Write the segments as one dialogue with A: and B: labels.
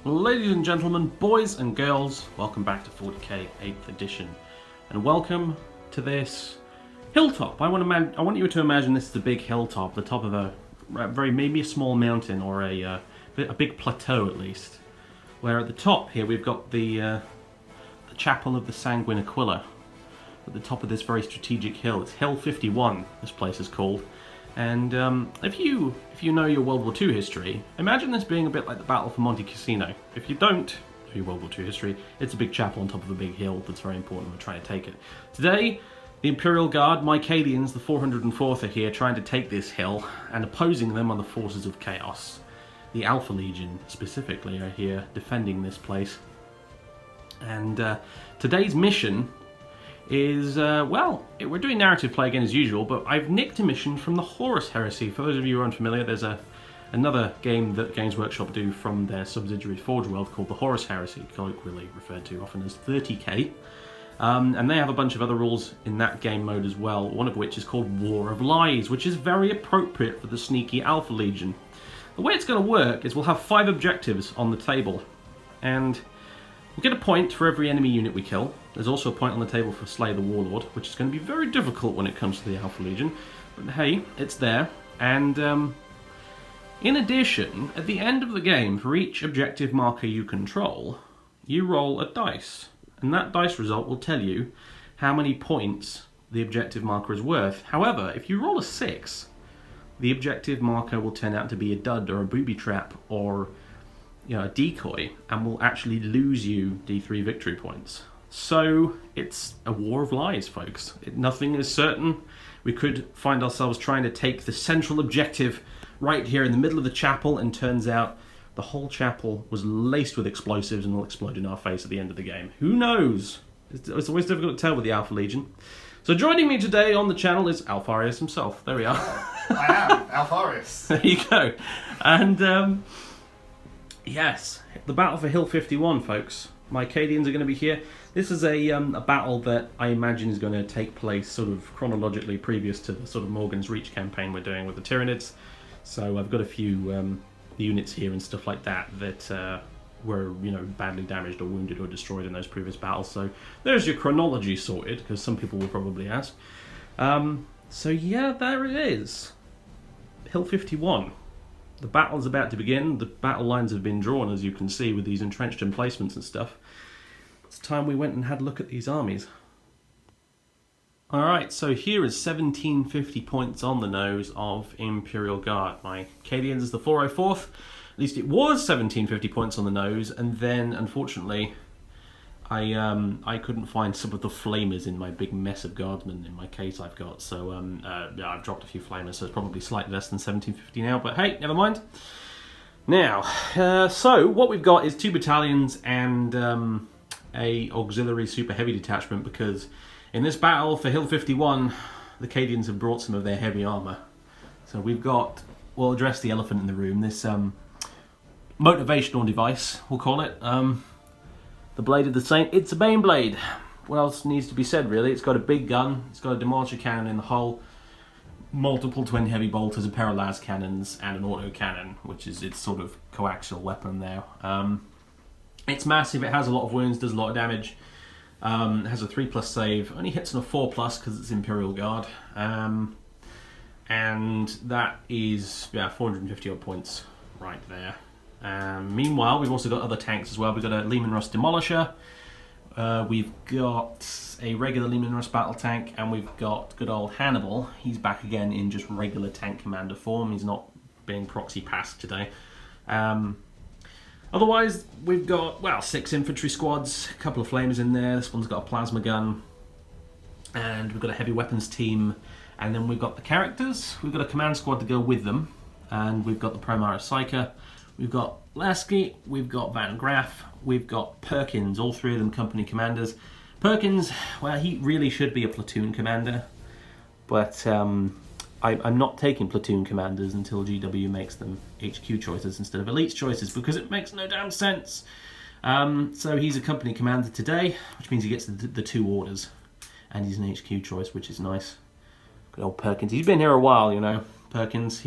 A: Ladies and gentlemen, boys and girls, welcome back to 40k 8th edition, and welcome to this hilltop. I want you to imagine this is a big hilltop, the top of a maybe a small mountain or a big plateau at least, where at the top here we've got the chapel of the Sanguine Aquila at the top of this very strategic hill. It's Hill 51, this place is called. And if you know your World War II history, imagine this being a bit like the Battle for Monte Cassino. If you don't know your World War II history, it's a big chapel on top of a big hill that's very important. We're trying to take it. Today, the Imperial Guard, my Cadians, the 404th, are here trying to take this hill, and opposing them are the forces of chaos. The Alpha Legion, specifically, are here defending this place. And today's mission is, we're doing narrative play again as usual, but I've nicked a mission from the Horus Heresy. For those of you who are unfamiliar, there's another game that Games Workshop do from their subsidiary Forge World called the Horus Heresy, colloquially referred to often as 30k. And they have a bunch of other rules in that game mode as well, one of which is called War of Lies, which is very appropriate for the sneaky Alpha Legion. The way it's going to work is we'll have 5 objectives on the table, and we'll get a point for every enemy unit we kill. There's also a point on the table for Slay the Warlord, which is going to be very difficult when it comes to the Alpha Legion. But hey, it's there. And in addition, at the end of the game, for each objective marker you control, you roll a dice. And that dice result will tell you how many points the objective marker is worth. However, if you roll a 6, the objective marker will turn out to be a dud or a booby trap or a decoy, and will actually lose you D3 victory points. So it's a war of lies, folks. Nothing is certain. We could find ourselves trying to take the central objective right here in the middle of the chapel, and turns out the whole chapel was laced with explosives and will explode in our face at the end of the game. Who knows? It's always difficult to tell with the Alpha Legion. So joining me today on the channel is Alfarius himself. There we are.
B: I am Alfarius.
A: There you go. And yes, the battle for Hill 51, folks. My Cadians are going to be here. This is a battle that I imagine is going to take place sort of chronologically previous to the sort of Morgan's Reach campaign we're doing with the Tyranids. So I've got a few units here and stuff like that that were badly damaged or wounded or destroyed in those previous battles. So there's your chronology sorted, because some people will probably ask. So yeah, there it is. Hill 51. The battle is about to begin. The battle lines have been drawn, as you can see, with these entrenched emplacements and stuff. It's time we went and had a look at these armies. Alright, so here is 1750 points on the nose of Imperial Guard. My Cadians is the 404th. At least it was 1750 points on the nose, and then, unfortunately, I couldn't find some of the flamers in my big mess of guardsmen in my case I've got, so yeah, I've dropped a few flamers, so it's probably slightly less than 1750 now, but hey, never mind. Now, so what we've got is 2 battalions and a auxiliary super heavy detachment, because in this battle for Hill 51, the Cadians have brought some of their heavy armour. So we've got, we'll address the elephant in the room, this motivational device, we'll call it. The Blade of the Saint. It's a Bane Blade. What else needs to be said, really? It's got a big gun, it's got a demolisher cannon in the hull, multiple twin heavy bolters, a pair of las cannons, and an auto cannon, which is its sort of coaxial weapon there. It's massive, it has a lot of wounds, does a lot of damage. It has a 3+ save, only hits on a 4+ because it's Imperial Guard. And that is 450 odd points right there. Meanwhile, we've also got other tanks as well. We've got a Lehman Russ Demolisher, we've got a regular Lehman Russ battle tank, and we've got good old Hannibal. He's back again in just regular tank commander form. He's not being proxy passed today. Otherwise, we've got, 6 infantry squads, a couple of flamers in there. This one's got a plasma gun, and we've got a heavy weapons team, and then we've got the characters. We've got a command squad to go with them, and we've got the Promara Psyker. We've got Lasky, we've got Van Graff, we've got Perkins, all 3 of them company commanders. Perkins, well, he really should be a platoon commander, but I'm not taking platoon commanders until GW makes them HQ choices instead of elites choices, because it makes no damn sense. So he's a company commander today, which means he gets the 2 orders, and he's an HQ choice, which is nice. Good old Perkins. He's been here a while, Perkins.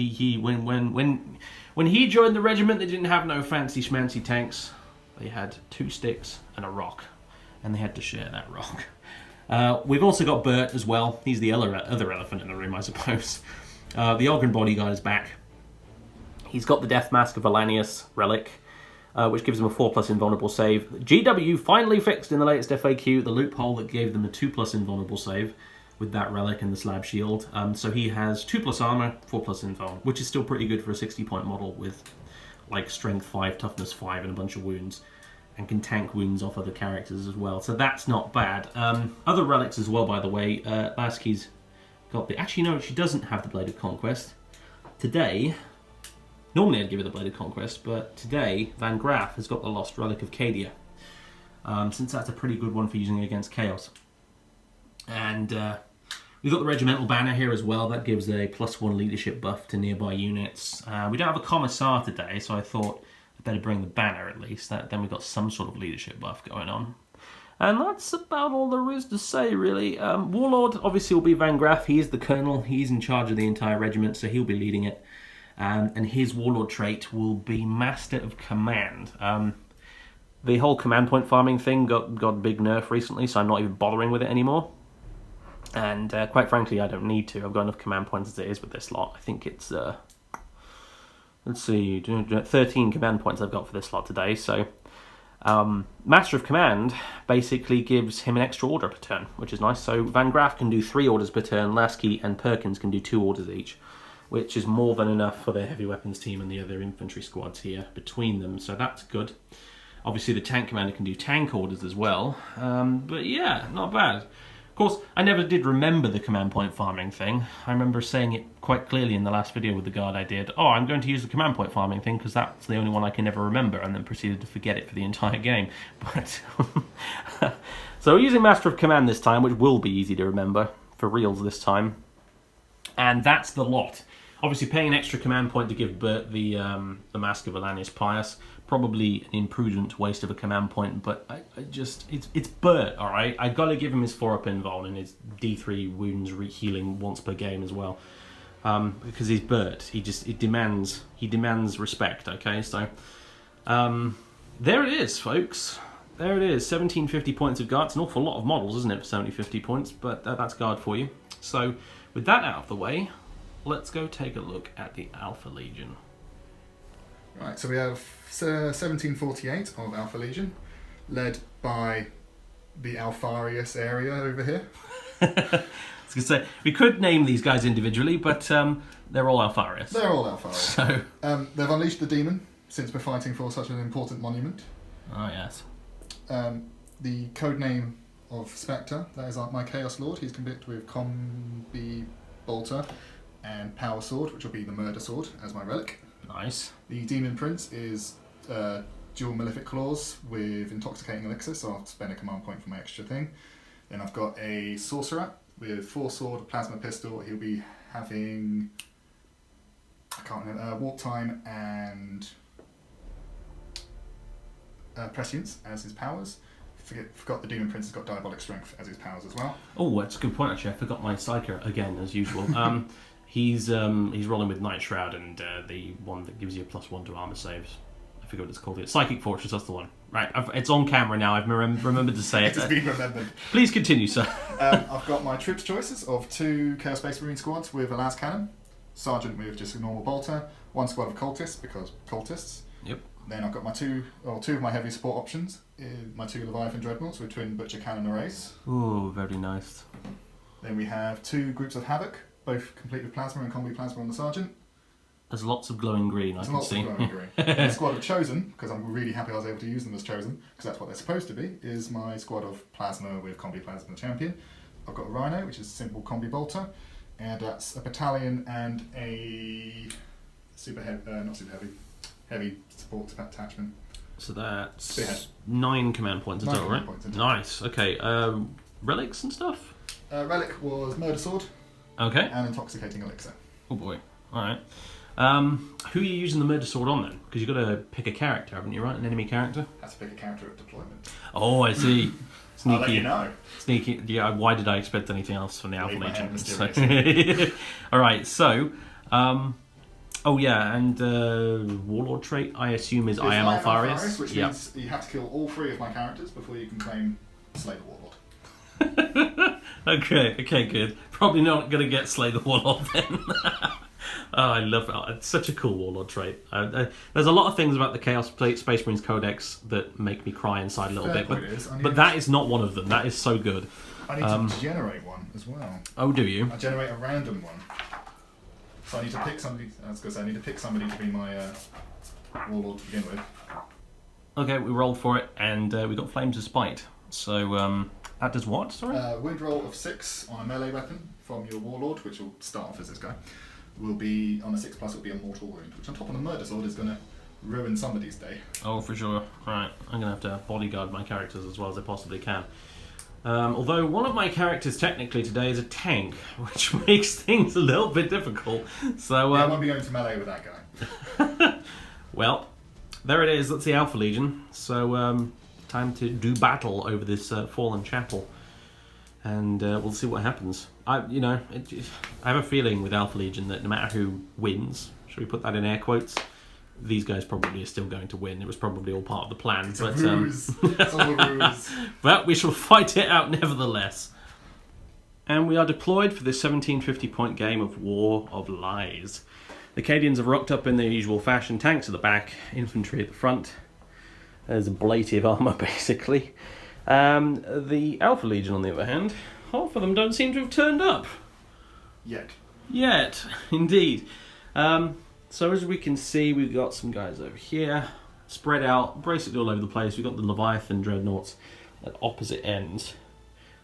A: When he joined the regiment, they didn't have no fancy schmancy tanks. They had 2 sticks and a rock, and they had to share that rock. We've also got Bert as well. He's the other elephant in the room, I suppose. The Ogryn bodyguard is back. He's got the Death Mask of Valanius relic, which gives him a 4+ invulnerable save. GW finally fixed in the latest FAQ the loophole that gave them a 2+ invulnerable save with that relic and the slab shield. So he has 2+ armor, 4+ invuln, which is still pretty good for a 60-point model with like strength 5, toughness 5, and a bunch of wounds, and can tank wounds off other characters as well. So that's not bad. Other relics as well, by the way. Lasky's got the... Actually, no, she doesn't have the Blade of Conquest. Today... Normally I'd give her the Blade of Conquest, but today Van Graff has got the Lost Relic of Cadia, since that's a pretty good one for using against Chaos. And we've got the Regimental Banner here as well. That gives a +1 leadership buff to nearby units. We don't have a Commissar today, so I thought I'd better bring the banner at least. Then we've got some sort of leadership buff going on. And that's about all there is to say, really. Warlord obviously will be Van Graff. He is the Colonel. He's in charge of the entire regiment, so he'll be leading it. And his Warlord trait will be Master of Command. The whole command point farming thing got a big nerf recently, so I'm not even bothering with it anymore. And quite frankly, I don't need to. I've got enough command points as it is with this lot. I think it's, let's see, 13 command points I've got for this lot today. So Master of Command basically gives him an extra order per turn, which is nice. So Van Graff can do 3 orders per turn. Lasky and Perkins can do 2 orders each, which is more than enough for their heavy weapons team and the other infantry squads here between them, so that's good. Obviously the tank commander can do tank orders as well, but yeah, not bad. Of course, I never did remember the command point farming thing. I remember saying it quite clearly in the last video with the guard I did. Oh, I'm going to use the command point farming thing because that's the only one I can ever remember, and then proceeded to forget it for the entire game. But so we're using Master of Command this time, which will be easy to remember, for reals this time. And that's the lot. Obviously, paying an extra command point to give Bert the Mask of Valanius Pius, probably an imprudent waste of a command point, but it's Bert, all right? I got to give him his 4-up invuln and his D3 wounds healing once per game as well, because he's Bert. He demands respect. Okay, so there it is, folks. There it is. 1750 points of guard. It's an awful lot of models, isn't it, for 7050 points? But that's guard for you. So with that out of the way, let's go take a look at the Alpha Legion.
B: Right, so we have 1748 of Alpha Legion, led by the Alfarius area over here.
A: I was going to say, we could name these guys individually, but they're all Alfarius.
B: They're all Alfarius.
A: So
B: they've unleashed the demon, since we're fighting for such an important monument.
A: Oh, yes.
B: The code name of Spectre, that is my Chaos Lord. He's convicted with Combi Bolter and Power Sword, which will be the Murder Sword as my relic.
A: Nice.
B: The Demon Prince is dual Malefic Claws with Intoxicating Elixir, so I'll spend a command point for my extra thing. Then I've got a Sorcerer with 4 sword, Plasma Pistol. He'll be having, I can't remember, Warp Time and Prescience as his powers. Forgot the Demon Prince has got Diabolic Strength as his powers as well.
A: Oh, that's a good point, actually. I forgot my Psyker again, as usual. He's rolling with Night Shroud and the one that gives you a +1 to armor saves. I forget what it's called. Psychic Fortress, that's the one. Right, it's on camera now. I've remembered to say it.
B: It has been remembered.
A: Please continue, sir.
B: I've got my troops choices of 2 Chaos Space Marine squads with a las cannon, Sergeant with just a normal bolter, 1 squad of cultists because cultists.
A: Yep.
B: Then I've got my two of my heavy support options, my 2 Leviathan Dreadnoughts with twin Butcher Cannon arrays.
A: Oh, very nice.
B: Then we have 2 groups of Havoc, both complete with Plasma and Combi Plasma on the Sergeant.
A: There's lots of glowing green, I can see.
B: Lots of glowing green. And a squad of Chosen, because I'm really happy I was able to use them as Chosen, because that's what they're supposed to be, is my squad of Plasma with Combi Plasma Champion. I've got a Rhino, which is a simple Combi Bolter, and that's a battalion and a heavy support attachment.
A: So that's
B: Spearhead.
A: 9 command points in total, right? Nice. Okay. Relics and stuff?
B: Relic was Murder Sword.
A: Okay.
B: And Intoxicating Elixir.
A: Oh boy. Alright. Who are you using the Murder Sword on then? Because you've got to pick a character, haven't you, right? An enemy character?
B: Have to pick a character at deployment.
A: Oh, I see. Sneaky.
B: I'll let you know.
A: Sneaky. Yeah, why did I expect anything else from the Alpha Legion?
B: Alright,
A: so Oh yeah, and Warlord trait, I assume, is I am Alfarius.
B: Which
A: yep.
B: means you have to kill all 3 of my characters before you can claim Slay the Warlord.
A: Okay, good. Probably not going to get Slay the Warlord then. Oh, I love it. It's such a cool Warlord trait. There's a lot of things about the Chaos Space Marines Codex that make me cry inside a little bit, but that is not one of them. That is so good.
B: I need to generate one as well.
A: Oh, do you?
B: I generate a random one. So I need to pick somebody. I was going to say I need to pick somebody to be my Warlord to begin with.
A: Okay, we rolled for it, and we got Flames of Spite. So that does what? Sorry.
B: Wound roll of 6 on a melee weapon from your Warlord, which will start off as this guy. Will be on a 6+. Will be a mortal wound, which on top of a murder sword is going to ruin somebody's day.
A: Oh, for sure. Right, I'm going to have to bodyguard my characters as well as I possibly can. Although one of my characters technically today is a tank, which makes things a little bit difficult. So
B: I won't be going to melee with that guy.
A: Well, there it is. That's the Alpha Legion. So time to do battle over this fallen chapel, and we'll see what happens. I have a feeling with Alpha Legion that no matter who wins, should we put that in air quotes? These guys probably are still going to win. It was probably all part of the plan.
B: It's a ruse. It's all a ruse.
A: But we shall fight it out nevertheless. And we are deployed for this 1750-point game of War of Lies. The Cadians have rocked up in their usual fashion. Tanks at the back, infantry at the front. There's ablative armour, basically. The Alpha Legion, on the other hand, half of them don't seem to have turned up. Yet, indeed. So as we can see, we've got some guys over here, spread out, basically all over the place. We've got the Leviathan Dreadnoughts at opposite ends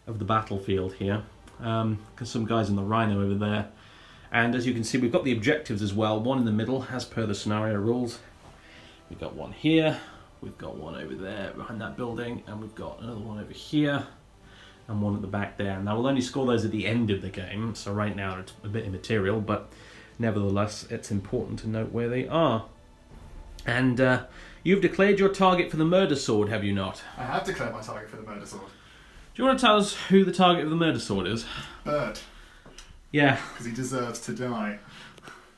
A: of the battlefield here. Some guys in the Rhino over there. And as you can see, we've got the objectives as well. One in the middle, as per the scenario rules. We've got one here, we've got one over there behind that building, and we've got another one over here, and one at the back there. Now we'll only score those at the end of the game, so right now it's a bit immaterial, but nevertheless, it's important to note where they are. And you've declared your target for the murder sword, have you not?
B: I have declared my target for the murder sword.
A: Do you want to tell us who the target of the murder sword is?
B: Bert.
A: Yeah.
B: Because he deserves to die.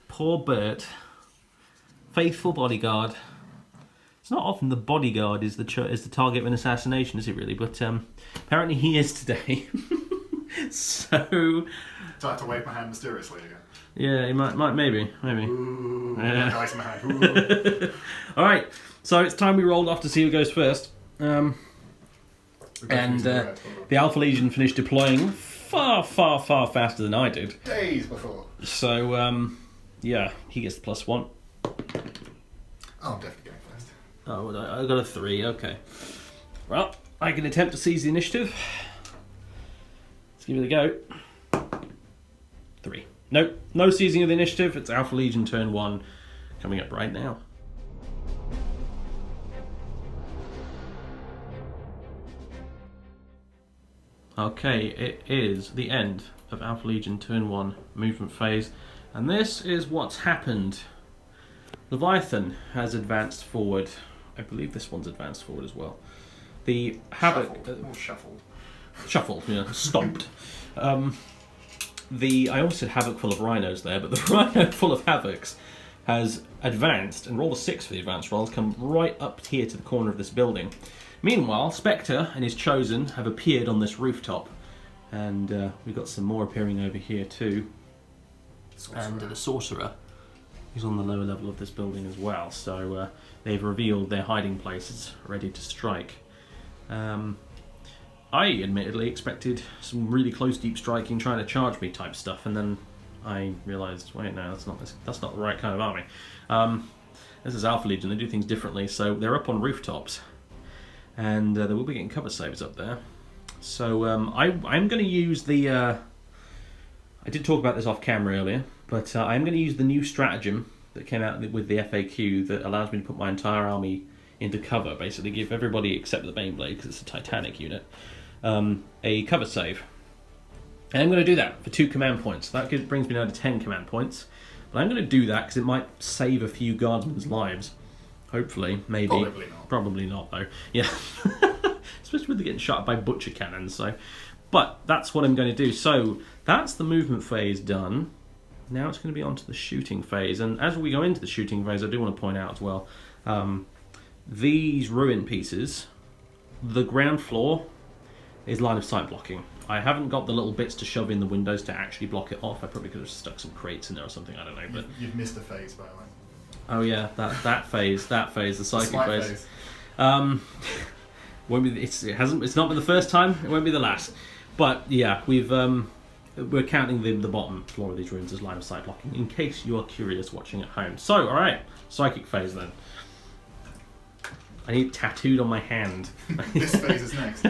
A: Poor Bert. Faithful bodyguard. It's not often the bodyguard is the target of an assassination, is it really? But apparently he is today. So...
B: Do I have to wave my hand mysteriously again?
A: Yeah, he might, maybe.
B: Ooh,
A: yeah.
B: dice in my hand.
A: All right, so it's time we rolled off to see who goes first. The Alpha Legion finished deploying far faster than I did.
B: Days before.
A: So, yeah, he gets the +1.
B: Oh, I'm definitely going first.
A: Oh, I got a 3, okay. Well, I can attempt to seize the initiative. Let's give it a go. 3. Nope, no seizing of the initiative. It's Alpha Legion turn 1 coming up right now. Okay, it is the end of Alpha Legion turn 1 movement phase, and this is what's happened. Leviathan has advanced forward. I believe this one's advanced forward as well. The Havoc... Shuffled, yeah, stomped. I almost said Havoc full of rhinos there, but the Rhino full of Havocs has advanced, and rolled a 6 for the advanced rolls, come right up here to the corner of this building. Meanwhile, Spectre and his Chosen have appeared on this rooftop, and we've got some more appearing over here too. And the Sorcerer is on the lower level of this building as well, so they've revealed their hiding places, ready to strike. I admittedly expected some really close deep striking, trying to charge me type stuff, and then I realised, wait, no, that's not the right kind of army. This is Alpha Legion, they do things differently, so they're up on rooftops, and they will be getting cover saves up there. So I'm going to use the... I did talk about this off camera earlier, but I'm going to use the new stratagem that came out with the FAQ that allows me to put my entire army into cover, basically give everybody except the Baneblade, because it's a Titanic unit, a cover save. And I'm going to do that for 2 command points. That brings me down to 10 command points. But I'm going to do that because it might save a few guardsmen's lives. Hopefully, maybe.
B: Probably not.
A: Probably not, though. Yeah. Especially with getting shot by butcher cannons. So, but that's what I'm going to do. So that's the movement phase done. now it's going to be on to the shooting phase. And as we go into the shooting phase, I do want to point out as well, these ruin pieces, the ground floor is line of sight blocking. I haven't got the little bits to shove in the windows to actually block it off. I probably could have stuck some crates in there or something, I don't know. But
B: you've missed a phase, by the way.
A: Oh yeah, that phase, the psychic phase. Won't be. It's not been the first time. It won't be the last. But yeah, we're counting the bottom floor of these rooms as line of sight blocking, in case you are curious watching at home. So, all right, psychic phase then. I need it tattooed on my hand.
B: This phase is next.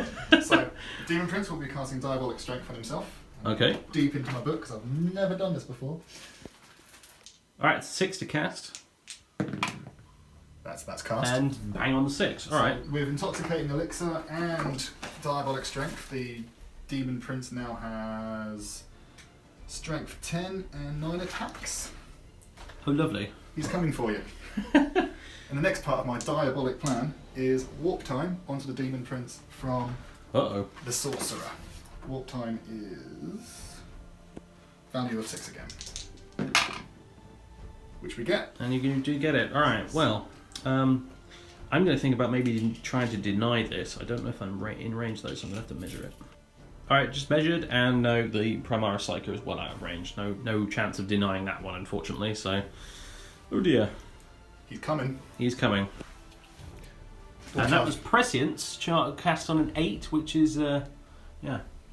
B: So, Demon Prince will be casting Diabolic Strength on himself.
A: Okay.
B: Deep into my book, because I've never done this before.
A: Alright, 6 to cast.
B: That's cast.
A: And bang on the 6. Alright.
B: So, with Intoxicating Elixir and Diabolic Strength, the Demon Prince now has Strength 10 and 9 attacks.
A: Oh, lovely.
B: He's coming for you. And the next part of my diabolic plan is warp time onto the Demon Prince from the Sorcerer. Warp time is value of 6 again, which we get.
A: And you do get it. Alright, well, I'm going to think about maybe trying to deny this. I don't know if I'm in range though, so I'm going to have to measure it. Alright, just measured, and no, the Primaris Psycho is well out of range. No chance of denying that one, unfortunately, so... Oh dear.
B: He's coming.
A: He's coming. And that was Prescience, cast on an 8, which is, yeah.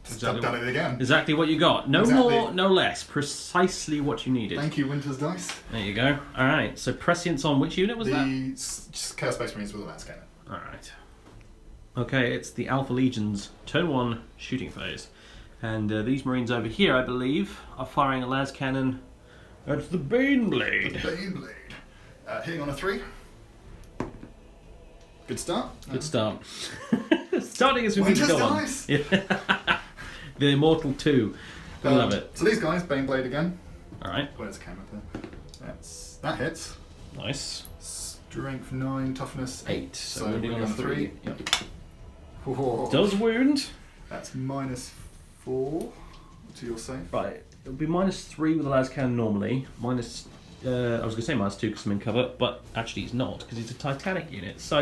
B: Exactly. Done it again.
A: Exactly what you got. No more, no less. Precisely what you needed.
B: Thank you, Winter's Dice.
A: There you go. Alright, so Prescience on which unit was that?
B: The Chaos Space Marines with a lance cannon.
A: Alright. Okay, it's the Alpha Legion's turn 1 shooting phase. And these Marines over here, I believe, are firing a las cannon at the Baneblade.
B: The Baneblade. Hitting on a 3. Good start.
A: Good start. Starting as we need to go on. Yeah. The Immortal 2. I love it.
B: So these guys, Baneblade again.
A: Alright.
B: Where's the camera there? That hits.
A: Nice.
B: Strength 9, toughness
A: 8. So wounding on a 3. Yep.
B: Whoa.
A: Does wound.
B: That's -4 to your save.
A: Right. It'll be -3 with the las cannon normally. Minus... I was going to say -2 because I'm in cover, but actually he's not because he's a Titanic unit. So,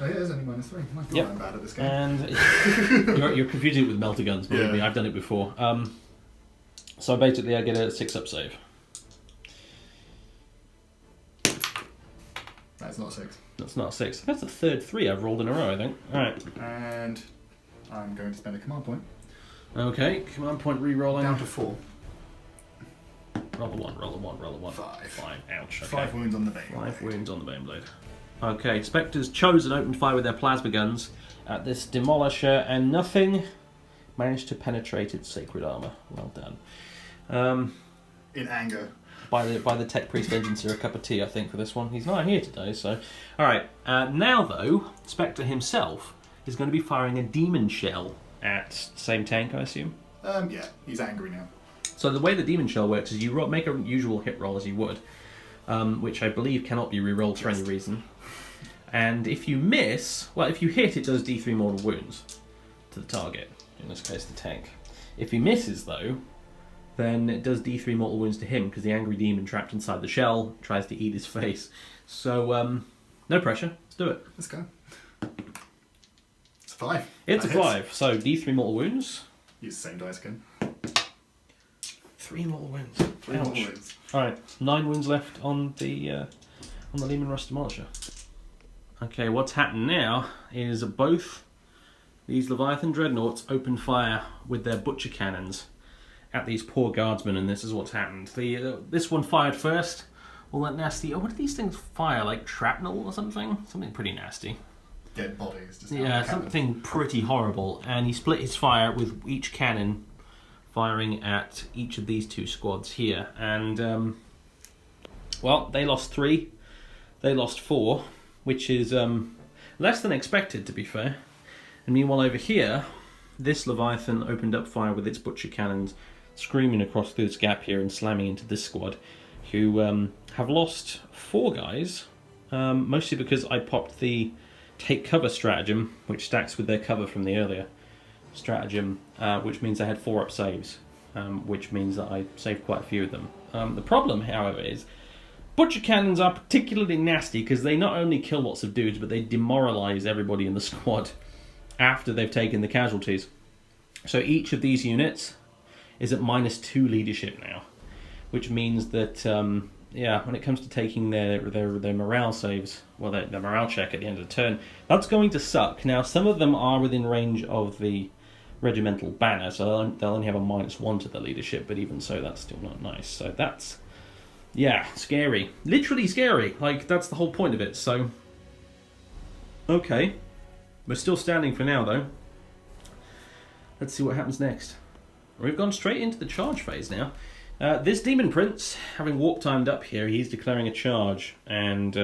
B: oh, yeah, it's only -3. My God,
A: yep.
B: I'm bad at this game.
A: And you're confusing it with melter guns, believe me, I've done it before. So basically, I get a 6-up save.
B: That's not a 6.
A: That's not a 6. That's the third 3 I've rolled in a row, I think. All right.
B: And I'm going to spend a command point.
A: Okay, command point re-rolling.
B: Down to 4.
A: Roll a 1, roll a 1, roll a 1.
B: 5.
A: Ouch. Okay.
B: 5 wounds on the Bane.
A: 5 wounds on the Baneblade. Okay, Spectres chose and opened fire with their plasma guns at this Demolisher, and nothing managed to penetrate its sacred armour. Well done.
B: In anger.
A: By the Tech Priest Agency, a cup of tea, I think, for this one. He's not here today, so... Alright, now, though, Spectre himself is going to be firing a Demon Shell at the same tank, I assume?
B: Yeah, he's angry now.
A: So the way the Demon Shell works is you make a usual hit roll as you would, which I believe cannot be re-rolled for any reason. And if you miss, well, if you hit, it does D3 mortal wounds to the target, in this case the tank. If he misses, though, then it does D3 mortal wounds to him, because the angry demon trapped inside the shell tries to eat his face. So, no pressure, let's do it.
B: Let's go. It's a 5.
A: It's a 5, so D3 mortal wounds.
B: Use the same dice again.
A: 3 mortal wounds.
B: 3 mortal wounds.
A: Alright, 9 wounds left on the Lehman Russ Demolisher. Okay, what's happened now is both these Leviathan Dreadnoughts open fire with their butcher cannons at these poor guardsmen, and this is what's happened. This one fired first, all that nasty... Oh, what do these things fire, like shrapnel or something? Something pretty nasty.
B: Dead bodies. Just
A: something pretty horrible, and he split his fire with each cannon firing at each of these 2 squads here, and well, they lost 3, they lost 4, which is less than expected, to be fair. And meanwhile over here, this Leviathan opened up fire with its butcher cannons, screaming across through this gap here and slamming into this squad, who have lost 4 guys, mostly because I popped the take cover stratagem, which stacks with their cover from the earlier stratagem, which means they had 4-up saves. which means that I saved quite a few of them. The problem, however, is butcher cannons are particularly nasty because they not only kill lots of dudes, but they demoralise everybody in the squad after they've taken the casualties. So each of these units is at -2 leadership now, which means that when it comes to taking their morale saves, well, their morale check at the end of the turn, that's going to suck. Now, some of them are within range of the regimental banner, so they'll only have a -1 to the leadership, but even so, that's still not nice. So that's, yeah, scary. Literally scary. Like, that's the whole point of it. So, okay. We're still standing for now, though. Let's see what happens next. We've gone straight into the charge phase now. This Demon Prince, having warp timed up here, he's declaring a charge. And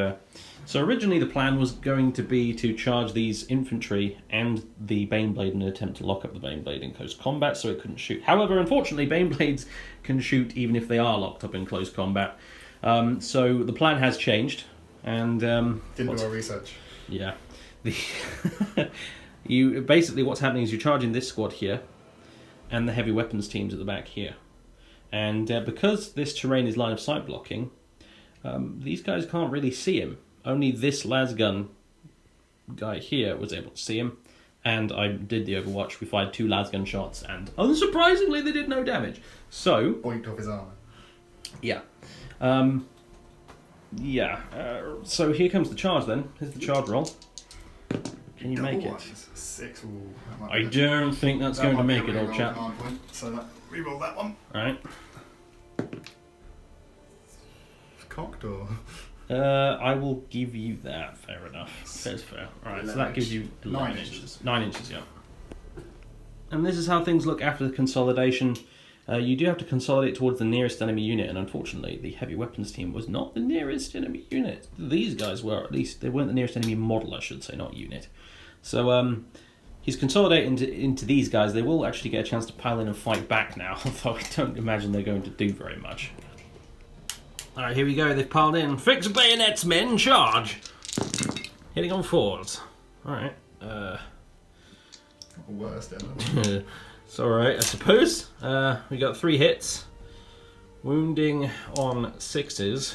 A: so originally the plan was going to be to charge these infantry and the Baneblade in an attempt to lock up the Baneblade in close combat so it couldn't shoot. However, unfortunately, Baneblades can shoot even if they are locked up in close combat. So the plan has changed. And
B: didn't do our research.
A: Yeah. Basically what's happening is you're charging this squad here and the heavy weapons teams at the back here. And because this terrain is line of sight blocking, these guys can't really see him. Only this lasgun guy here was able to see him. And I did the Overwatch. We fired 2 lasgun shots and unsurprisingly they did no damage. So...
B: boinked off his armor.
A: Yeah. So here comes the charge then. Here's the charge roll. Can you make it?
B: 6.
A: I don't think that's going to make it, old chap.
B: So reroll that one.
A: Alright.
B: Cocked or?
A: I will give you that. Fair enough. That's fair. Alright, so that gives you
B: 9 inches.
A: 9 inches, yeah. And this is how things look after the consolidation. You do have to consolidate towards the nearest enemy unit, and unfortunately the heavy weapons team was not the nearest enemy unit. These guys were, at least. They weren't the nearest enemy model, I should say, not unit. So he's consolidating into these guys. They will actually get a chance to pile in and fight back now, although I don't imagine they're going to do very much. Alright, here we go. They've piled in. Fix bayonets, men, charge! Hitting on 4s. Alright.
B: Worst ever.
A: It's alright, I suppose. We got 3 hits. Wounding on 6s.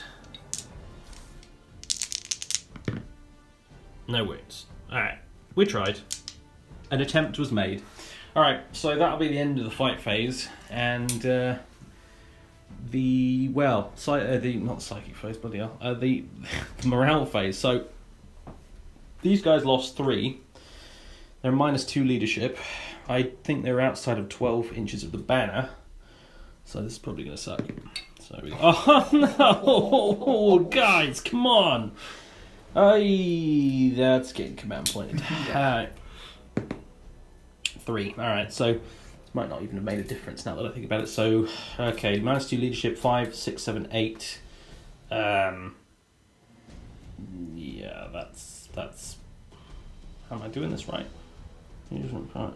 A: No wounds. Alright, we tried. An attempt was made. Alright, so that'll be the end of the fight phase. And not psychic phase, bloody hell. The morale phase. So these guys lost 3. They're -2 leadership. I think they're outside of 12 inches of the banner. So this is probably going to suck. So we go. Oh no! Guys, come on! That's getting command pointed. Alright. 3. Alright, so this might not even have made a difference now that I think about it. So, okay, -2 leadership, 5, 6, 7, 8. Yeah, that's... How am I doing this right?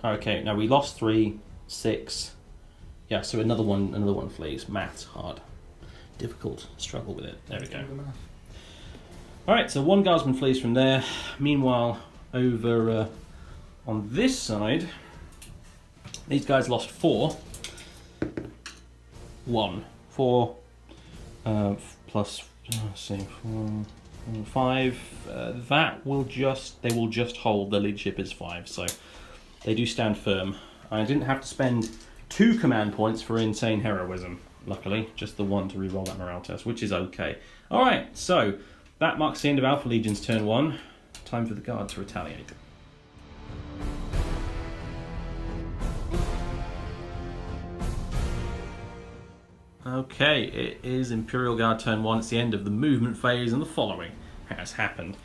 A: Okay, now we lost 3, 6. Yeah, so another one flees. Maths hard, difficult, struggle with it. There we go. Alright, so 1 guardsman flees from there. Meanwhile, over on this side, these guys lost 4. 1. 4 plus, let's see, 4, 5. They will just hold. The leadership is 5, so they do stand firm. I didn't have to spend 2 command points for insane heroism, luckily. Just the 1 to reroll that morale test, which is okay. Alright, so that marks the end of Alpha Legion's turn 1. Time for the guard to retaliate. Okay, it is Imperial Guard turn 1. It's the end of the movement phase, and the following has happened.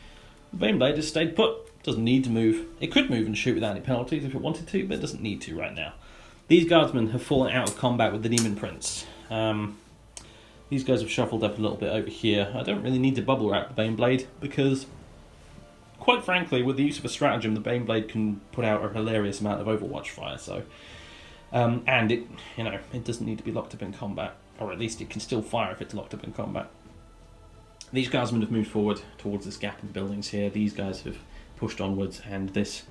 A: The Baneblade has stayed put. Doesn't need to move. It could move and shoot without any penalties if it wanted to, but it doesn't need to right now. These guardsmen have fallen out of combat with the Demon Prince. These guys have shuffled up a little bit over here. I don't really need to bubble wrap the Baneblade because, quite frankly, with the use of a stratagem, the Baneblade can put out a hilarious amount of Overwatch fire. So, and it doesn't need to be locked up in combat, or at least it can still fire if it's locked up in combat. These guardsmen have moved forward towards this gap in buildings here. These guys have pushed onwards, and this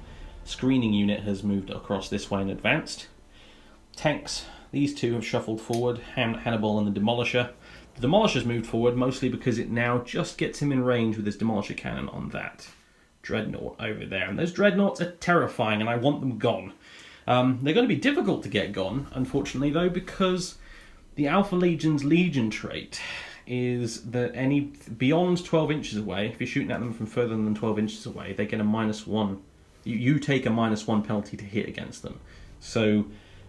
A: screening unit has moved across this way and advanced. Tanks, These two have shuffled forward, Hannibal and the Demolisher. The Demolisher's moved forward mostly because it now just gets him in range with his Demolisher cannon on that Dreadnought over there. And those Dreadnoughts are terrifying and I want them gone. They're going to be difficult to get gone, unfortunately, though, because the Alpha Legion's Legion trait is that any beyond 12 inches away, if you're shooting at them from further than 12 inches away, they get a -1. You take a -1 penalty to hit against them. So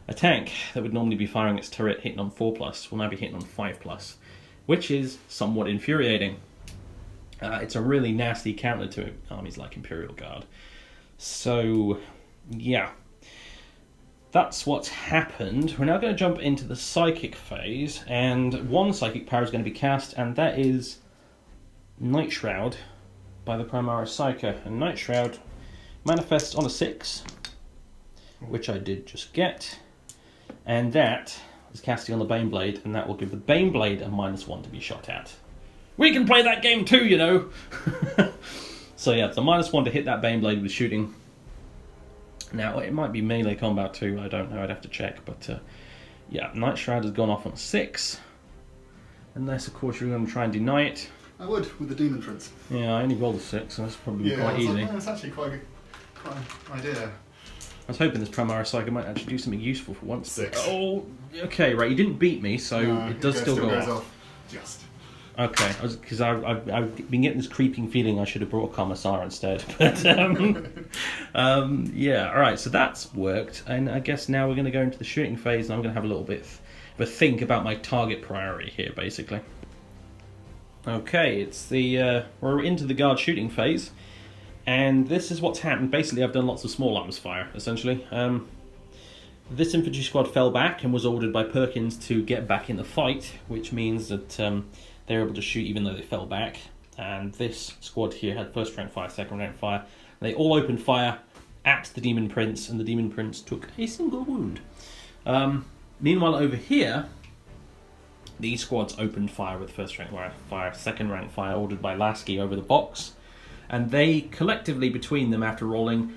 A: a tank that would normally be firing its turret hitting on 4+, will now be hitting on 5+, which is somewhat infuriating. It's a really nasty counter to armies like Imperial Guard. So, yeah. That's what's happened. We're now going to jump into the Psychic phase, and one Psychic power is going to be cast, and that is Night Shroud by the Primaris Psyker. And Night Shroud manifests on a 6, which I did just get, and that is casting on the Baneblade, and that will give the Baneblade a -1 to be shot at. We can play that game too, you know! So yeah, it's a -1 to hit that Baneblade with shooting. Now, it might be melee combat too, I don't know, I'd have to check, but yeah, Night Shroud has gone off on a 6. Unless, of course, you're going to try and deny it.
B: I would, with the Demon Prince.
A: Yeah, I only rolled a 6, so that's probably quite easy.
B: Yeah, that's actually quite an idea.
A: I was hoping this Primaris Psyker might actually do something useful for once.
B: 6.
A: Oh, okay, right, you didn't beat me, so it does still go off.
B: Just.
A: Okay, because I've been getting this creeping feeling I should have brought a Commissar instead. But, yeah, alright, so that's worked. And I guess now we're going to go into the shooting phase, and I'm going to have a little bit of a think about my target priority here, basically. Okay, it's we're into the guard shooting phase. And this is what's happened. Basically, I've done lots of small arms fire, essentially. This infantry squad fell back and was ordered by Perkins to get back in the fight, which means that they were able to shoot even though they fell back. And this squad here had first rank fire, second rank fire. They all opened fire at the Demon Prince, and the Demon Prince took a single wound. Meanwhile, over here, these squads opened fire with first rank fire, second rank fire, ordered by Lasky over the box. And they collectively, between them, after rolling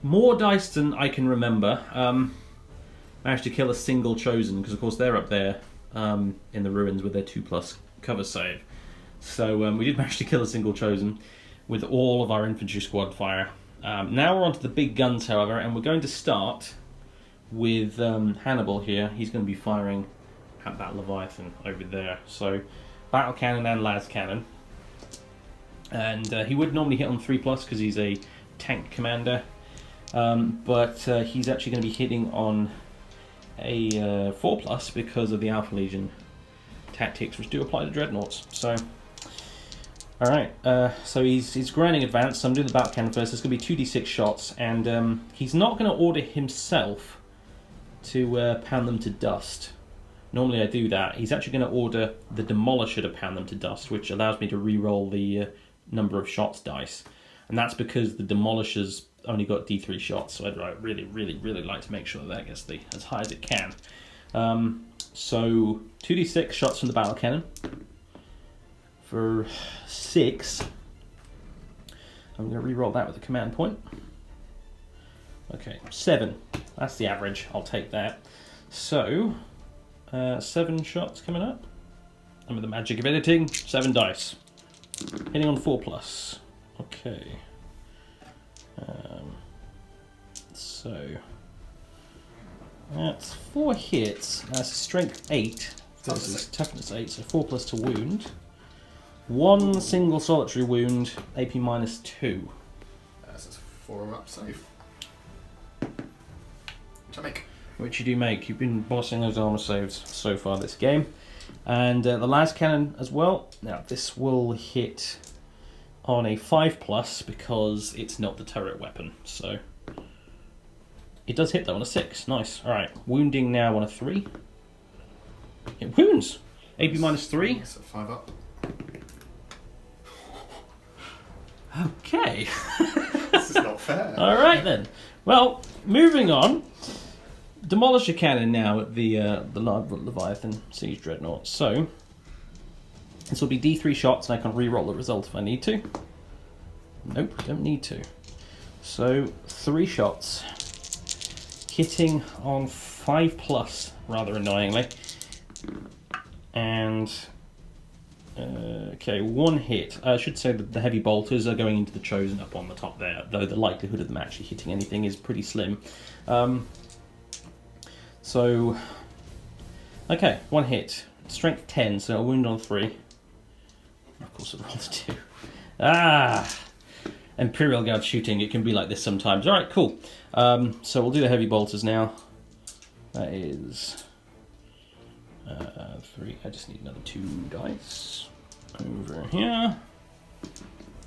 A: more dice than I can remember, managed to kill a single chosen, because of course they're up there in the ruins with their 2+ cover save. So we did manage to kill a single chosen with all of our infantry squad fire. Now we're on to the big guns, however, and we're going to start with Hannibal here. He's going to be firing at that Leviathan over there. So battle cannon and las cannon. And he would normally hit on 3+ because he's a tank commander. But he's actually going to be hitting on a 4+ because of the Alpha Legion tactics, which do apply to dreadnoughts. So, alright, so he's grinding advance, so I'm doing the battle cannon first. There's going to be 2d6 shots, and he's not going to order himself to pound them to dust. Normally I do that. He's actually going to order the Demolisher to pound them to dust, which allows me to re-roll the number of shots dice. And that's because the Demolisher's only got d3 shots, so I'd really like to make sure that gets as high as it can. So 2d6 shots from the battle cannon for 6. I'm going to re-roll that with a command point. Okay, 7. That's the average. I'll take that. So 7 shots coming up. And with the magic of editing, 7 dice. Hitting on 4+. Okay. So that's 4 hits. That's strength 8. This is toughness 8, so 4+ to wound. 1 single solitary wound, AP -2.
B: That's 4 up save. Which I make.
A: Which you do make. You've been bossing those armor saves so far this game. And the las cannon as well. Now this will hit on a 5+ because it's not the turret weapon. So it does hit though on a 6. Nice. Alright. Wounding now on a 3. It wounds. AP -3.
B: So 5 up.
A: Okay.
B: This is not fair.
A: Alright then. Well, moving on. Demolisher cannon now at the Leviathan Siege Dreadnought. So this will be d3 shots, and I can re-roll the result if I need to. Nope, don't need to. So 3 shots, hitting on 5+, rather annoyingly. And okay, 1 hit. I should say that the heavy bolters are going into the Chosen up on the top there, though the likelihood of them actually hitting anything is pretty slim. So, okay, 1 hit. Strength 10, so a wound on 3. Of course it rolls 2. Imperial Guard shooting, it can be like this sometimes. Alright, cool. So we'll do the heavy bolters now. That is 3. I just need another 2 dice. Over here.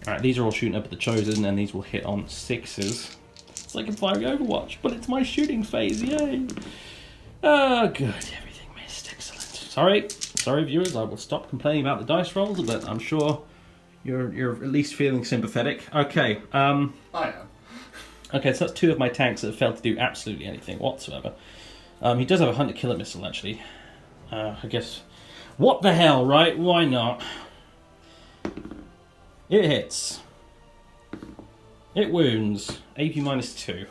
A: Alright, these are all shooting up at the Chosen, and these will hit on 6s. It's like I'm firing Overwatch, but it's my shooting phase, yay! Oh, good. Everything missed. Excellent. Sorry, viewers. I will stop complaining about the dice rolls, but I'm sure you're at least feeling sympathetic. Okay.
B: I am.
A: Okay, so that's 2 of my tanks that have failed to do absolutely anything whatsoever. He does have a hunter killer missile, actually. I guess. What the hell, right? Why not? It hits. It wounds. AP -2.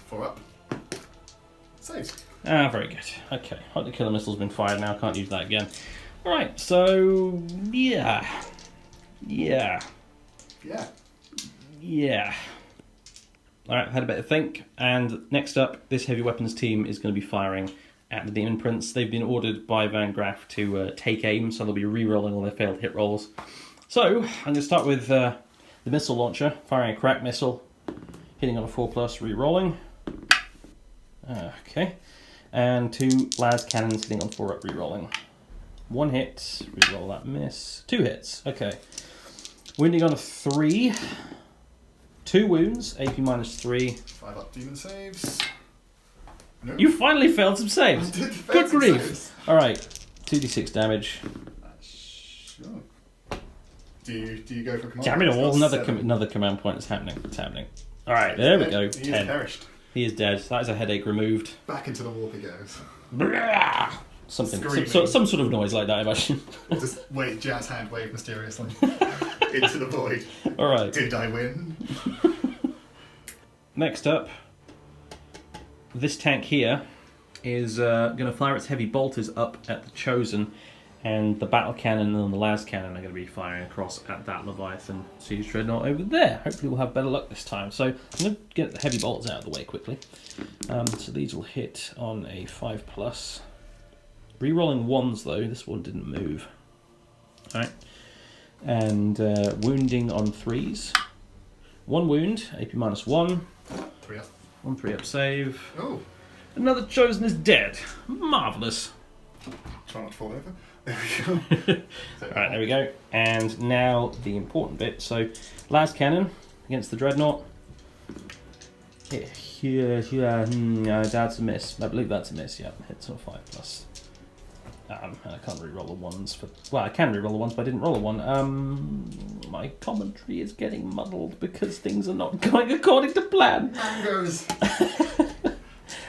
B: 4 up. Saves.
A: Very good. Okay, hunter killer missile's been fired now. Can't use that again. Alright, so yeah. Alright, had a bit of think, and next up, this heavy weapons team is going to be firing at the Demon Prince. They've been ordered by Van Graff to take aim, so they'll be re-rolling all their failed hit rolls. So, I'm going to start with the missile launcher, firing a crack missile, hitting on a 4+, re-rolling. Okay. And 2 las cannons hitting on 4 up, re-rolling. 1 hit, re-roll that miss. 2 hits, okay. Wounding on a 3. 2 wounds, AP -3.
B: 5 up demon saves. No.
A: You finally failed some saves.
B: I did fail
A: Good
B: some
A: grief.
B: saves.
A: Alright, 2d6 damage.
B: Sure. Do you go for command?
A: Damn it all,
B: That's
A: another command point is happening. It's happening. Alright, there we go.
B: He
A: 10.
B: is perished.
A: He is dead. That is a headache removed.
B: Back into the warp he goes.
A: Something,
B: Screaming.
A: some sort of noise like that, I imagine.
B: Just wait, Jazz hand wave mysteriously into the void.
A: Alright.
B: Did I win?
A: Next up, this tank here is going to fire its heavy bolters up at the Chosen, and the battle cannon and the las cannon are going to be firing across at that Leviathan Siege Dreadnought over there. Hopefully we'll have better luck this time. So I'm going to get the heavy bolters out of the way quickly. So these will hit on a 5+. Rerolling 1s though, this one didn't move. Alright. And wounding on 3s. 1 wound, AP -1.
B: 3 up.
A: 1 3-up save.
B: Oh.
A: Another Chosen is dead. Marvellous.
B: Try not to fall over. There we go.
A: Alright, there we go. And now the important bit. So, las cannon against the Dreadnought. That's a miss. I believe that's a miss, yeah. Hits on 5+. I can't re-roll the 1s for... Well, I can re-roll the 1s, but I didn't roll a 1. My commentary is getting muddled because things are not going according to plan.
B: Mangoes.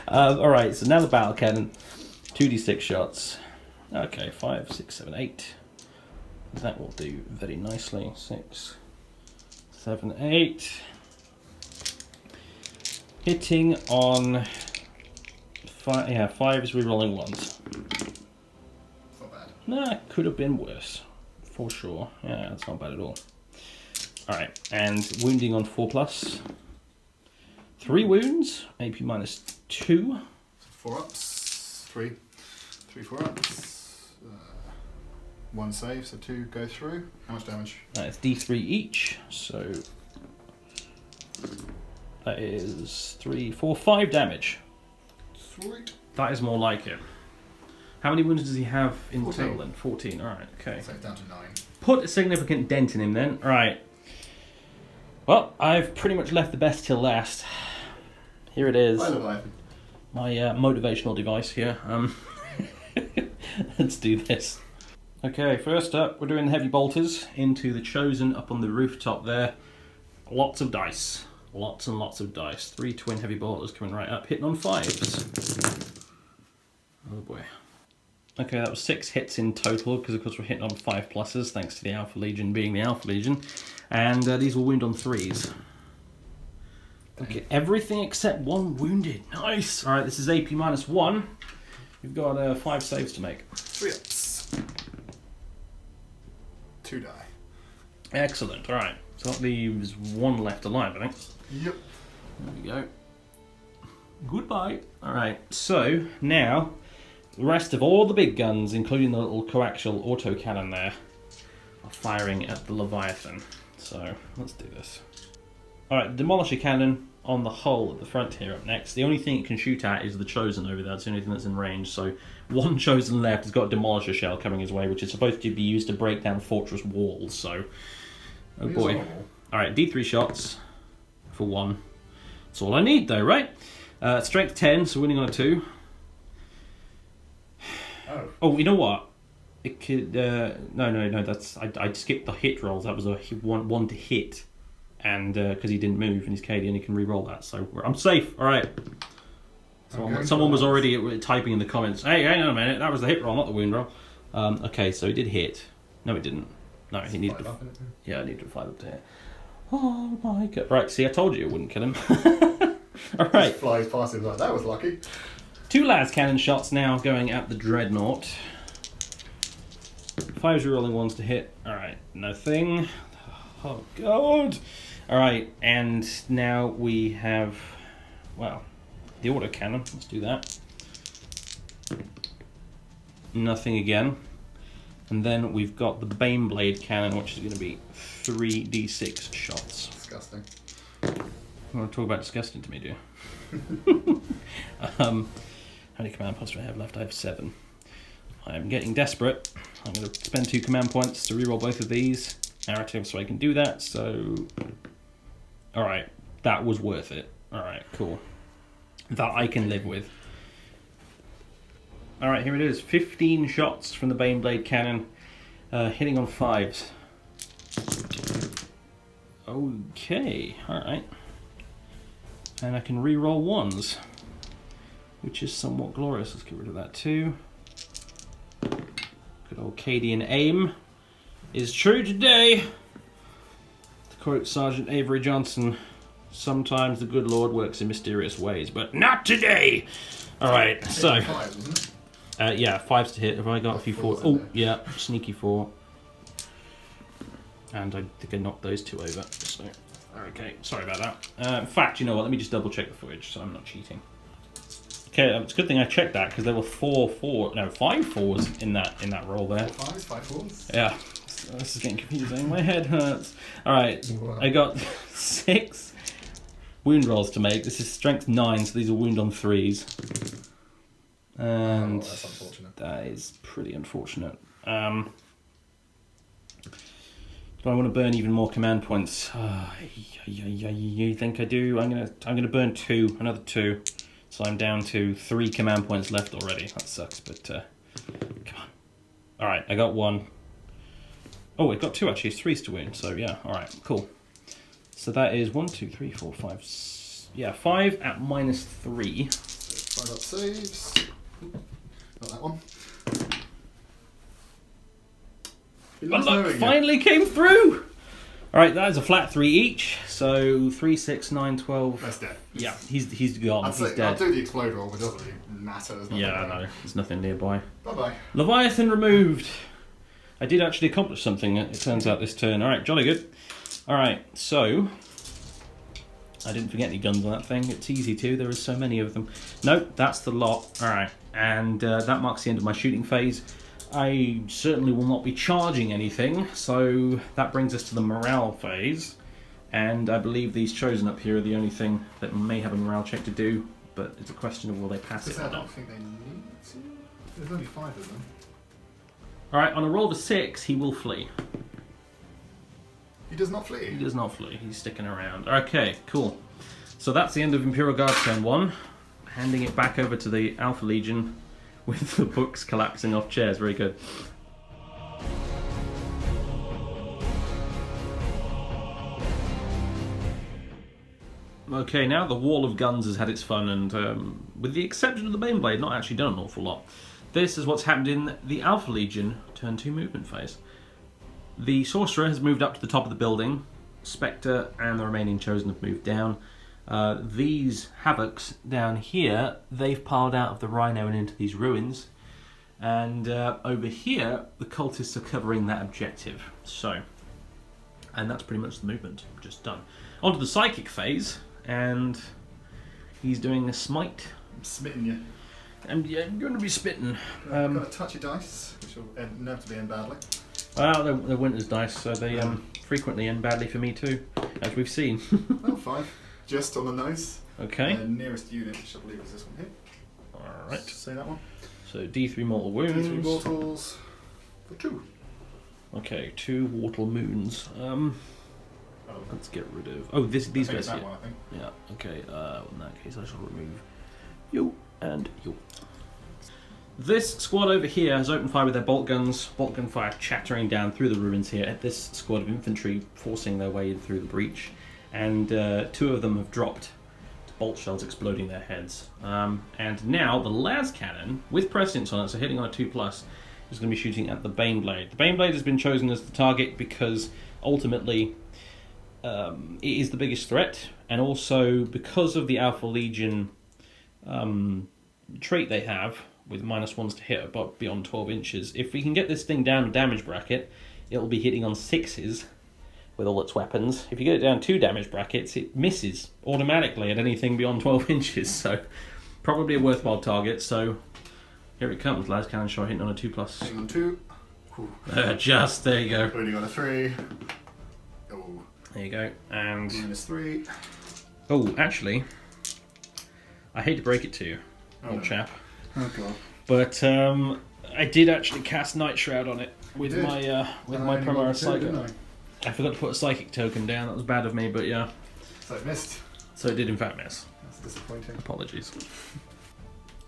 A: Alright, so now the battle cannon. 2d6 shots. Okay, 5, 6, 7, 8. That will do very nicely. 6, 7, 8. Hitting on 5. Yeah, 5 is re-rolling 1s.
B: Not bad.
A: Nah, could have been worse. For sure. Yeah, that's not bad at all. Alright, and wounding on 4+. 3 wounds, AP -2.
B: 4 ups. 3, 4 ups. 1 save, so 2 go through. How much damage?
A: It's D3 each, so that is 3, 4, 5 damage.
B: Sweet.
A: That is more like it. How many wounds does he have in
B: 14.
A: total then? 14, alright, okay.
B: So down to 9.
A: Put a significant dent in him then. Alright. Well, I've pretty much left the best till last. Here it is.
B: Hi, Leviathan.
A: My motivational device here. Let's do this. Okay, first up, we're doing the heavy bolters into the Chosen up on the rooftop there. Lots of dice. Lots and lots of dice. 3 twin heavy bolters coming right up, hitting on 5s. Oh boy. Okay, that was 6 hits in total, because of course we're hitting on 5+, thanks to the Alpha Legion being the Alpha Legion. And these will wound on 3s. Okay, everything except 1 wounded. Nice. All right, this is AP -1. You've got 5 saves to make.
B: 3 ups. 2 die.
A: Excellent. All right, so that leaves 1 left alive, I think.
B: Yep.
A: There we go. Goodbye. All right, so now the rest of all the big guns, including the little coaxial autocannon there, are firing at the Leviathan. So let's do this. All right, Demolisher Cannon on the hull at the front here up next. The only thing it can shoot at is the Chosen over there. That's the only thing that's in range. So 1 Chosen left has got a Demolisher shell coming his way, which is supposed to be used to break down fortress walls. So, oh boy. All right, D3 shots for 1. That's all I need though, right? Strength 10, so winning on a 2. Oh, you know what? It could. No. That's I skipped the hit rolls. That was a one to hit. And because he didn't move in his Cadia, and he can re-roll that, so I'm safe. All right. Someone was already typing in the comments. Hey, hang on a minute. That was the hit roll, not the wound roll. Okay, so he did hit. No, it didn't. No, he needed. Yeah, I needed to 5 up to hit. Oh my god! Right, see, I told you it wouldn't kill him. All right.
B: Just flies past him like that was lucky.
A: 2 las cannon shots now going at the Dreadnought. 5's rolling 1s to hit. All right, nothing. Oh god. All right, and now we have, well, the autocannon. Let's do that. Nothing again. And then we've got the Baneblade cannon, which is going to be 3d6 shots.
B: Disgusting.
A: You want to talk about disgusting to me, do you? How many command points do I have left? I have 7. I'm getting desperate. I'm going to spend 2 command points to reroll both of these. Narrative, so I can do that. So, all right, that was worth it. All right, cool. That I can live with. All right, here it is. 15 shots from the Baneblade cannon, hitting on 5s. Okay, all right. And I can re-roll 1s, which is somewhat glorious. Let's get rid of that too. Good old Cadian aim is true today. To quote Sergeant Avery Johnson, sometimes the good Lord works in mysterious ways, but not today. All right, so
B: 5, isn't it?
A: yeah, 5s to hit. Have I got a few 4s? Oh, yeah, sneaky 4. And I think I knocked those 2 over. So, okay, sorry about that. In fact, you know what? Let me just double check the footage, so I'm not cheating. Okay, it's a good thing I checked that because there were 5 4s in that roll there.
B: 5s, 5 4s.
A: Yeah. This is getting confusing. My head hurts. Alright,
B: Wow.
A: I got 6 wound rolls to make. This is strength 9, so these are wound on 3s. And
B: that's unfortunate.
A: that is pretty unfortunate. Do I want to burn even more command points? You think I do? I'm gonna burn 2, another 2. So I'm down to 3 command points left already. That sucks, but come on. Alright, I got 1. Oh, it got 2 actually. It's 3s to wound. So yeah, all right, cool. So that is 1, 2, 3, 4, 5. Yeah, 5 at -3.
B: 5 up saves. Not that one.
A: Luck finally came through. All right, that is a flat 3 each. So 3, 6, 9, 12.
B: That's dead.
A: Yeah, he's gone. He's dead.
B: I'll do the explode roll, but it doesn't really matter.
A: Yeah, I know. There's nothing nearby.
B: Bye-bye.
A: Leviathan removed. I did actually accomplish something, it turns out, this turn. All right, jolly good. All right, so I didn't forget any guns on that thing. It's easy to. There are so many of them. Nope, that's the lot. All right, and that marks the end of my shooting phase. I certainly will not be charging anything, so that brings us to the morale phase. And I believe these chosen up here are the only thing that may have a morale check to do, but it's a question of will they pass it or
B: I
A: not.
B: don't think they need to. There's only 5 of them.
A: Alright, on a roll of a 6, he will flee.
B: He does not flee.
A: He does not flee, he's sticking around. Okay, cool. So that's the end of Imperial Guard turn 1. Handing it back over to the Alpha Legion with the books collapsing off chairs. Very good. Okay, now the Wall of Guns has had its fun, and with the exception of the Baneblade, not actually done an awful lot. This is what's happened in the Alpha Legion turn 2 movement phase. The Sorcerer has moved up to the top of the building. Spectre and the remaining Chosen have moved down. These Havocs down here, they've piled out of the Rhino and into these ruins. And over here, the cultists are covering that objective. So, and that's pretty much the movement, just done. Onto the psychic phase, and he's doing a smite.
B: I'm smitten you.
A: And yeah, you're going to be spitting.
B: Got a touchy dice, which will inevitably end badly.
A: Well, they're winter's dice, so they frequently end badly for me too, as we've seen.
B: Well, 5. Just on the nose.
A: Okay.
B: Nearest unit, which I believe is this one here.
A: Alright.
B: Say that one.
A: So D3 mortal wounds.
B: D3 mortals for 2.
A: Okay, 2 mortal wounds. Let's get rid of... Oh, these guys here.
B: One, I think.
A: Yeah, okay. In that case, I shall remove you and you. This squad over here has opened fire with their bolt guns. Bolt gun fire chattering down through the ruins here at this squad of infantry forcing their way in through the breach. And 2 of them have dropped bolt shells exploding their heads. And now the las cannon, with prescience on it, so hitting on a 2+, is going to be shooting at the Baneblade. The Baneblade has been chosen as the target because ultimately it is the biggest threat, and also because of the Alpha Legion trait they have with -1s to hit but beyond 12 inches. If we can get this thing down to damage bracket, it'll be hitting on 6s with all its weapons. If you get it down 2 damage brackets, it misses automatically at anything beyond 12 inches, so probably a worthwhile target. So here it comes, las cannon shot hitting on a 2+.
B: Hitting on 2.
A: Just, there you go.
B: Only got a 3. Oh.
A: There you go, and...
B: -3.
A: Oh, actually, I hate to break it to you, old chap.
B: Oh god.
A: But I did actually cast Night Shroud on it with my Primaris Psycho. I forgot to put a Psychic token down, that was bad of me, but yeah.
B: So it missed.
A: So it did in fact miss.
B: That's disappointing.
A: Apologies.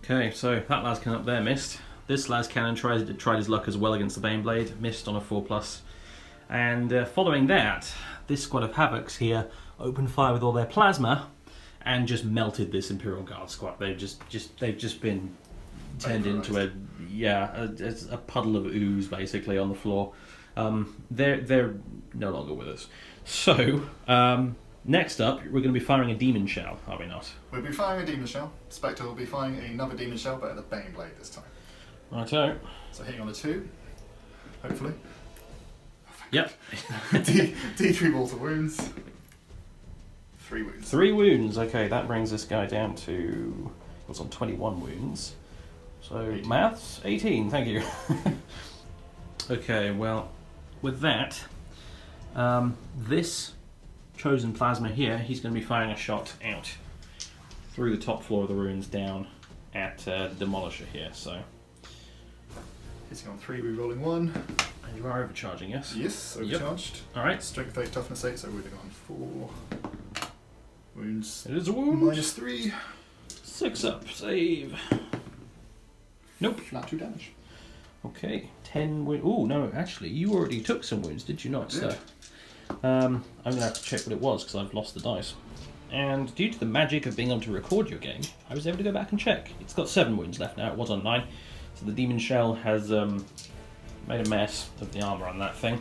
A: Okay, so that las cannon up there missed. This las cannon tried his luck as well against the Baneblade, missed on a 4+. And following that, this squad of Havocs here opened fire with all their plasma and just melted this Imperial Guard squad. They've just been turned into a puddle of ooze basically on the floor. They're no longer with us. So next up, we're going to be firing a demon shell, are we not?
B: We'll be firing a demon shell. Spectre will be firing another demon shell, but at the Baneblade this time.
A: Righto.
B: So hitting on a 2, hopefully.
A: Yep.
B: D3 mortal wounds. 3 wounds.
A: 3 wounds. Okay, that brings this guy down to... was on 21 wounds. So
B: 18.
A: Maths? 18, thank you. Okay, well, with that, this chosen plasma here, he's going to be firing a shot out through the top floor of the ruins down at Demolisher here, so...
B: Hitting on 3, re-rolling 1.
A: And you are overcharging, yes?
B: Yes, overcharged.
A: Yep. Alright.
B: Strength 8, toughness 8, so we're doing on 4. Wounds.
A: It is a wound.
B: -3.
A: 6 up, save. Nope.
B: Flat 2 damage.
A: Okay, 10 wounds. Oh, no, actually, you already took some wounds, did you not, sir? I'm going to have to check what it was, because I've lost the dice. And due to the magic of being able to record your game, I was able to go back and check. It's got 7 wounds left now, it was on 9. So the demon shell has made a mess of the armour on that thing.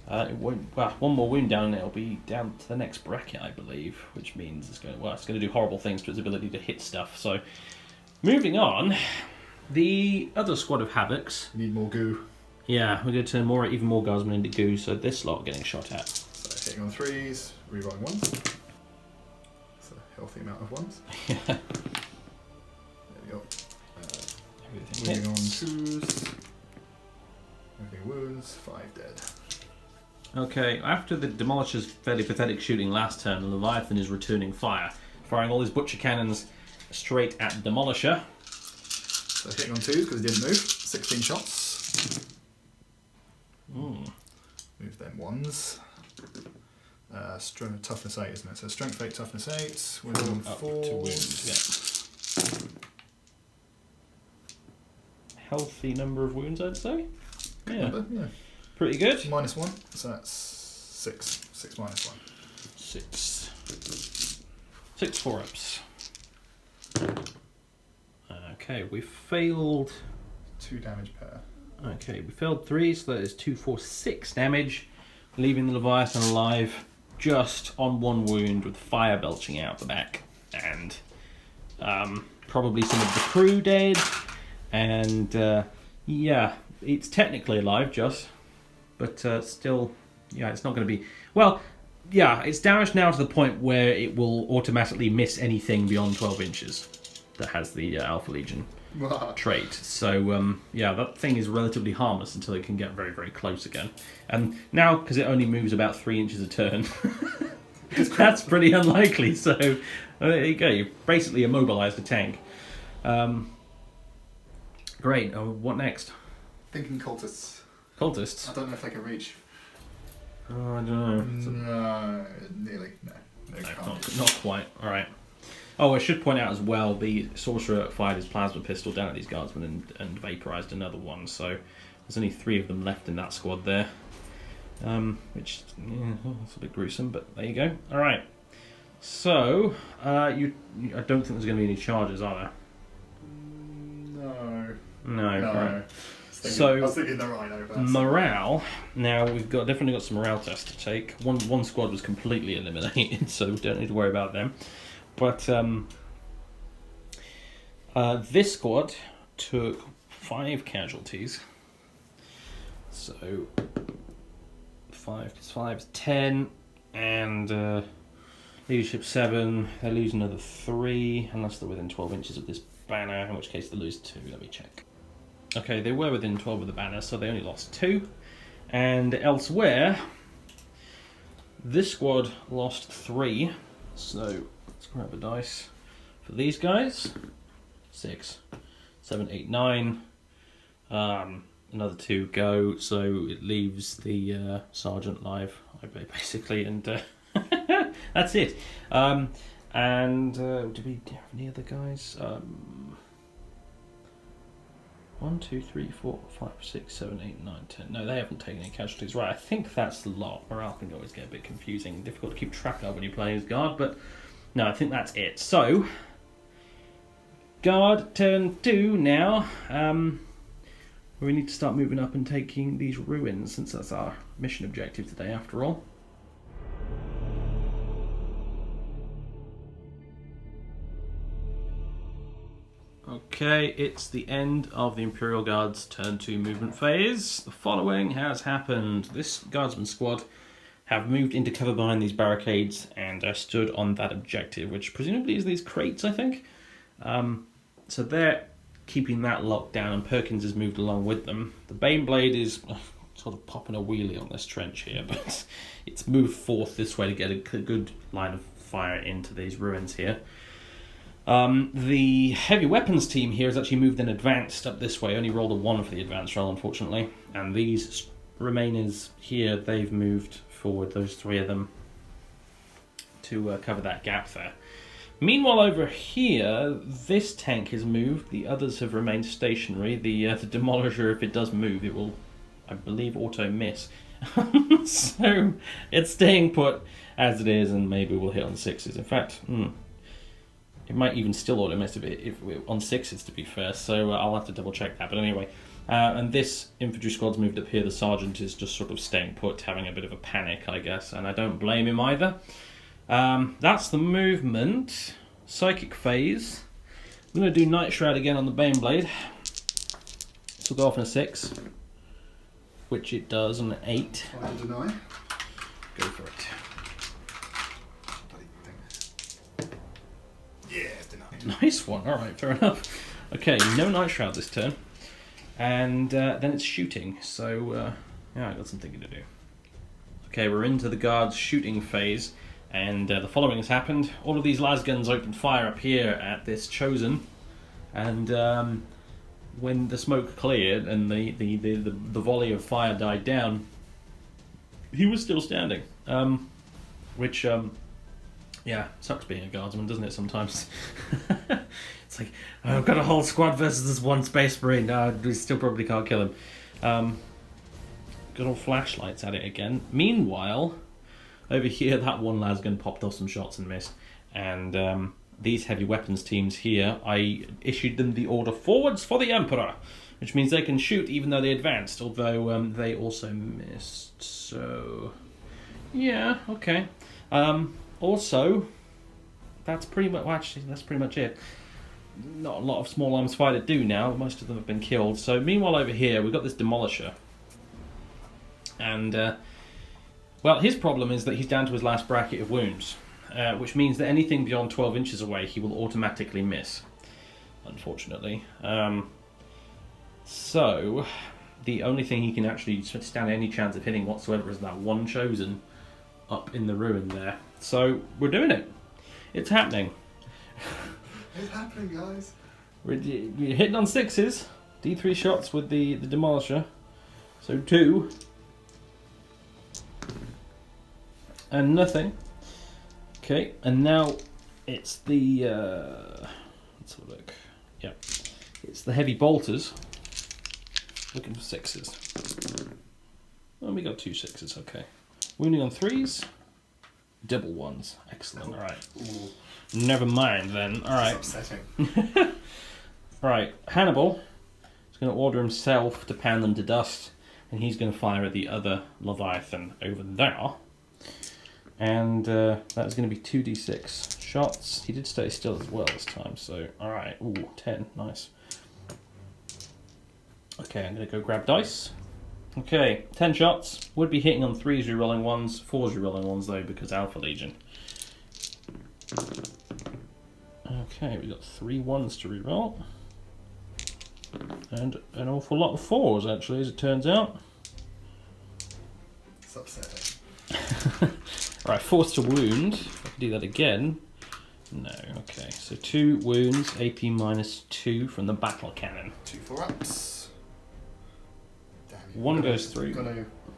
A: It won't, well, 1 more wound down and it'll be down to the next bracket, I believe, which means it's going to do horrible things to its ability to hit stuff. So, moving on, the other squad of Havocs.
B: We need more goo.
A: Yeah, we're going to turn even more guardsmen into goo, so this lot are getting shot at.
B: So hitting on 3s, re-rolling 1s. It's a healthy amount of 1s.
A: Yeah.
B: There we go. Moving on 2s. Everything wounds, 5 dead.
A: Okay, after the Demolisher's fairly pathetic shooting last turn, the Leviathan is returning fire, firing all his butcher cannons straight at Demolisher.
B: So hitting on 2s because he didn't move. 16 shots. Move them 1s. Toughness 8, isn't it? So strength 8, toughness 8. Wounds on 4.
A: 2 wounds, yeah. Healthy number of wounds, I'd say.
B: Good
A: Yeah.
B: number, yeah.
A: Pretty good.
B: -1, so that's 6. 6 minus 1.
A: 6. 6 4-ups. Okay, we failed.
B: 2 damage per.
A: Okay, we failed 3, so that is 2, 4, 6 damage, leaving the Leviathan alive, just on one wound with fire belching out the back, and probably some of the crew dead, and yeah, it's technically alive, just, but still, yeah, it's not going to be, well, yeah, it's damaged now to the point where it will automatically miss anything beyond 12 inches that has the Alpha Legion trait. So, yeah, that thing is relatively harmless until it can get very, very close again. And now, because it only moves about 3 inches a turn, that's pretty unlikely. So, there you go. You've basically immobilized a tank. Great. What next?
B: Thinking cultists.
A: Cultists?
B: I don't know if they can reach.
A: Oh, I don't know.
B: No, nearly. No,
A: not quite. All right. Oh, I should point out as well, the sorcerer fired his plasma pistol down at these guardsmen and vaporized another one. So there's only 3 of them left in that squad there, which that's a bit gruesome, but there you go. All right. So I don't think there's going to be any charges, are there? No. Right.
B: I was thinking the rhino first.
A: Morale. Now we've definitely got some morale tests to take. One squad was completely eliminated, so we don't need to worry about them. But this squad took 5 casualties. So 5 plus 5 is 10, and leadership 7. They lose another 3 unless they're within 12 inches of this banner, in which case they lose 2. Let me check. Okay, they were within 12 of the banner, so they only lost 2. And elsewhere, this squad lost 3. So let's grab a dice for these guys. 6, 7, 8, 9. Another 2 go, so it leaves the sergeant live, basically, and that's it. And do we have any other guys? 1, 2, 3, 4, 5, 6, 7, 8, 9, 10. No, they haven't taken any casualties. Right, I think that's the lot. Morale can always get a bit confusing, difficult to keep track of when you play as guard, but no, I think that's it. So, guard turn 2 now. We need to start moving up and taking these ruins, since that's our mission objective today, after all. Okay, it's the end of the Imperial Guard's turn 2 movement phase. The following has happened. This guardsman squad have moved into cover behind these barricades and stood on that objective, which presumably is these crates, I think. So they're keeping that locked down, and Perkins has moved along with them. The Baneblade is sort of popping a wheelie on this trench here, but it's moved forth this way to get a good line of fire into these ruins here. The heavy weapons team here has actually moved in advanced up this way. Only rolled a 1 for the advanced roll, unfortunately. And these remainers here, they've moved forward, those 3 of them, to cover that gap there. Meanwhile, over here, this tank has moved. The others have remained stationary. The Demolisher, if it does move, it will, I believe, auto-miss. So it's staying put as it is, and maybe we'll hit on 6s. In fact, it might even still auto-miss if we're on 6s, to be fair, so I'll have to double-check that. But anyway, and this infantry squad's moved up here. The sergeant is just sort of staying put, having a bit of a panic, I guess, and I don't blame him either. That's the movement. Psychic phase. I'm going to do Night Shroud again on the Baneblade. This will go off in a 6, which it does on an 8.
B: I deny.
A: Go for it.
B: Yeah, deny.
A: Nice one. All right, fair enough. Okay, no Night Shroud this turn. And then it's shooting. So, yeah, I got some thinking to do. Okay, we're into the guard's shooting phase. And the following has happened. All of these lasguns opened fire up here at this chosen. And when the smoke cleared and the volley of fire died down, he was still standing. Which, yeah, sucks being a guardsman, doesn't it, sometimes? It's like, oh, I've got a whole squad versus this one space marine. No, we still probably can't kill him. Good old flashlights at it again. Meanwhile, over here, that one lasgun popped off some shots and missed. And these heavy weapons teams here, I issued them the order forwards for the Emperor, which means they can shoot even though they advanced, although they also missed. So, yeah, okay. Also, that's pretty much, well, actually, that's pretty much it. Not a lot of small arms fighter do now. Most of them have been killed. So meanwhile over here, we've got this Demolisher. And, well, his problem is that he's down to his last bracket of wounds. Which means that anything beyond 12 inches away, he will automatically miss. Unfortunately. So, the only thing he can actually stand any chance of hitting whatsoever is that one chosen up in the ruin there. So, we're doing it. It's happening.
B: It's happening, guys.
A: We're hitting on 6s. D3 shots with the Demolisher. So 2. And nothing. Okay, and now it's the... let's have a look. Yeah. It's the heavy bolters. Looking for 6s. Oh, we got 2 6s, okay. Wounding on 3s. Double 1s. Excellent, alright. Never mind then. Alright.
B: It's upsetting.
A: Right, Hannibal is going to order himself to pound them to dust, and he's going to fire at the other Leviathan over there. And that's going to be 2d6 shots. He did stay still as well this time, so alright. Ooh, 10, nice. Okay, I'm going to go grab dice. Okay, 10 shots. Would be hitting on 3s rerolling 1s, 4s rerolling 1s though, because Alpha Legion. Okay, we've got 3 1s to reroll. And an awful lot of 4s actually, as it turns out.
B: It's upsetting.
A: Right, force to wound. If I can do that again. No, okay. So 2 wounds, AP -2 from the battle cannon.
B: 2 4-ups. Damn you.
A: 1 goes through.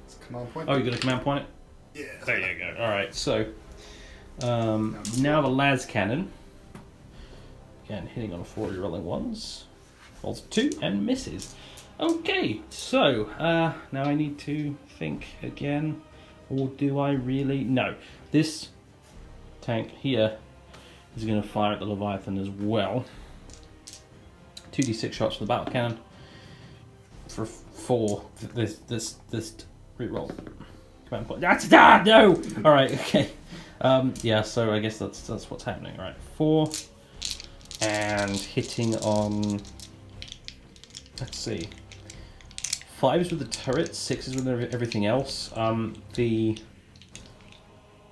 B: It's a command point.
A: Oh, you got a command point?
B: Yeah.
A: There you go. Alright, so now the las cannon. Again, hitting on a 4 rolling 1s. Rolls 2 and misses. Okay, so now I need to think again. Or do I really? No. This tank here is going to fire at the Leviathan as well. 2d6 shots from the battle cannon for 4. This reroll. Command point. No. All right. Okay. Yeah. So I guess that's what's happening. All right. 4 and hitting on. Let's see. 5s with the turrets, 6s with everything else. The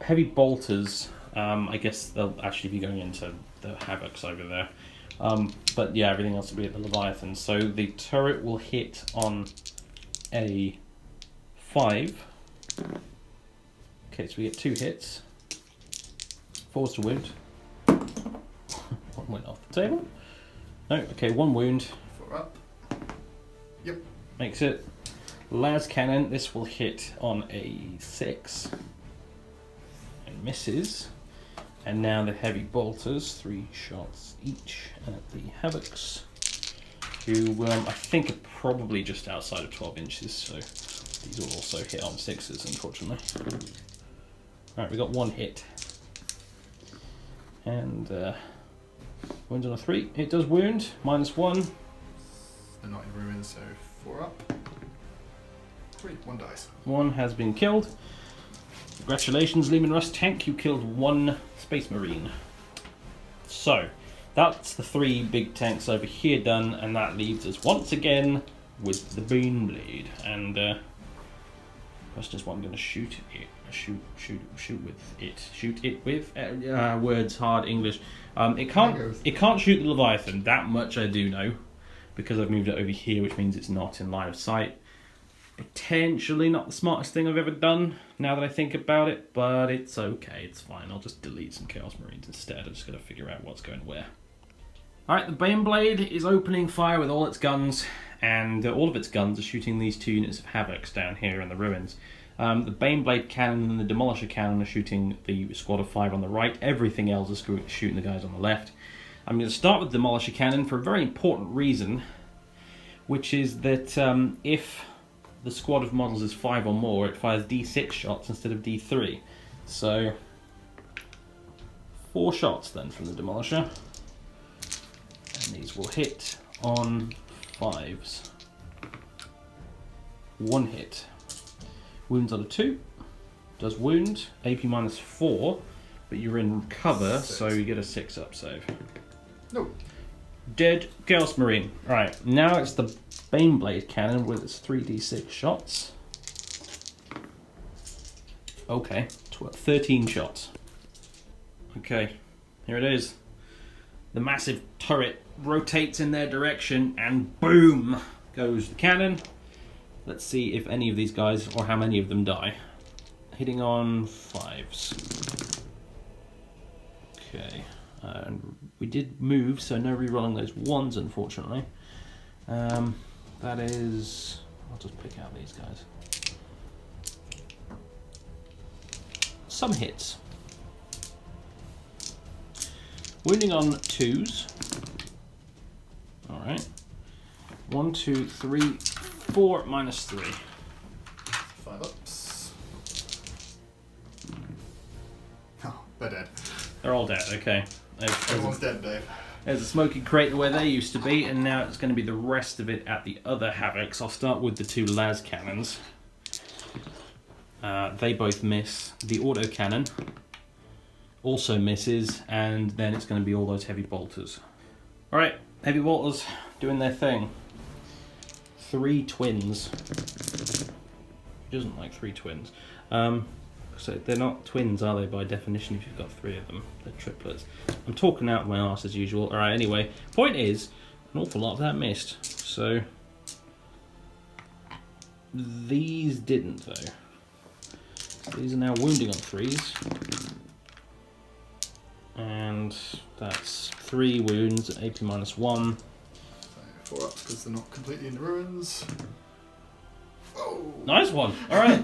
A: heavy bolters, I guess they'll actually be going into the Havocs over there. But yeah, everything else will be at the Leviathan. So the turret will hit on a 5. Okay, so we get 2 hits. 4s to wound. 1 went off the table. No, okay, 1 wound.
B: 4 up. Yep.
A: Makes it. Las cannon, this will hit on a 6 and misses. And now the heavy bolters, 3 shots each at the Havocs, who I think are probably just outside of 12 inches, so these will also hit on 6s, unfortunately. Alright, we got 1 hit. And wounds on a 3. It does wound, -1.
B: They're not in ruins, so 4 up. 3, 1 dice.
A: 1 has been killed. Congratulations, Lehman Russ tank, you killed 1 Space Marine. So, that's the 3 big tanks over here done, and that leaves us once again with the Bane Blade. And question is what I'm going to shoot it. Shoot with it. Shoot it with words hard English. It can't shoot the Leviathan. That much I do know, because I've moved it over here, which means it's not in line of sight. Potentially not the smartest thing I've ever done, now that I think about it, but it's okay, it's fine. I'll just delete some Chaos Marines instead. I'm just going to figure out what's going where. Alright, the Bane Blade is opening fire with all its guns, and all of its guns are shooting these 2 units of Havocs down here in the ruins. The Bane Blade cannon and the Demolisher cannon are shooting the squad of 5 on the right. Everything else is shooting the guys on the left. I'm going to start with the Demolisher cannon for a very important reason, which is that if the squad of models is 5 or more, it fires D6 shots instead of D3. So 4 shots then from the Demolisher, and these will hit on 5s. 1 hit. Wounds on a 2. does wound, AP -4, but you're in cover,
B: 6.
A: so you get a 6 up save.
B: No.
A: Dead Chaos Marine. Right, now it's the Baneblade cannon with its 3d6 shots. Okay, 13 shots. Okay, here it is. The massive turret rotates in their direction and boom goes the cannon. Let's see if any of these guys, or how many of them, die. Hitting on 5s. Okay, and we did move, so no re-rolling those 1s, unfortunately. That is... I'll just pick out these guys. Some hits. Wounding on 2s. Alright. 1, 2, 3, 4, -3.
B: 5 ups. Oh, they're dead.
A: They're all dead, okay.
B: Everyone's dead, Dave.
A: There's a smoking crater where they used to be, and now it's going to be the rest of it at the other Havocs. I'll start with the 2 las cannons. They both miss. The auto cannon also misses, and then it's going to be all those heavy bolters. Alright, heavy bolters doing their thing. 3 twins. Who doesn't like 3 twins? So they're not twins, are they, by definition, if you've got 3 of them? They're triplets. I'm talking out my arse as usual. Alright, anyway, point is, an awful lot of that missed. So, these didn't, though. These are now wounding on 3s. And that's 3 wounds, AP -1.
B: So 4 ups because they're not completely in the ruins. Oh!
A: Nice one! Alright.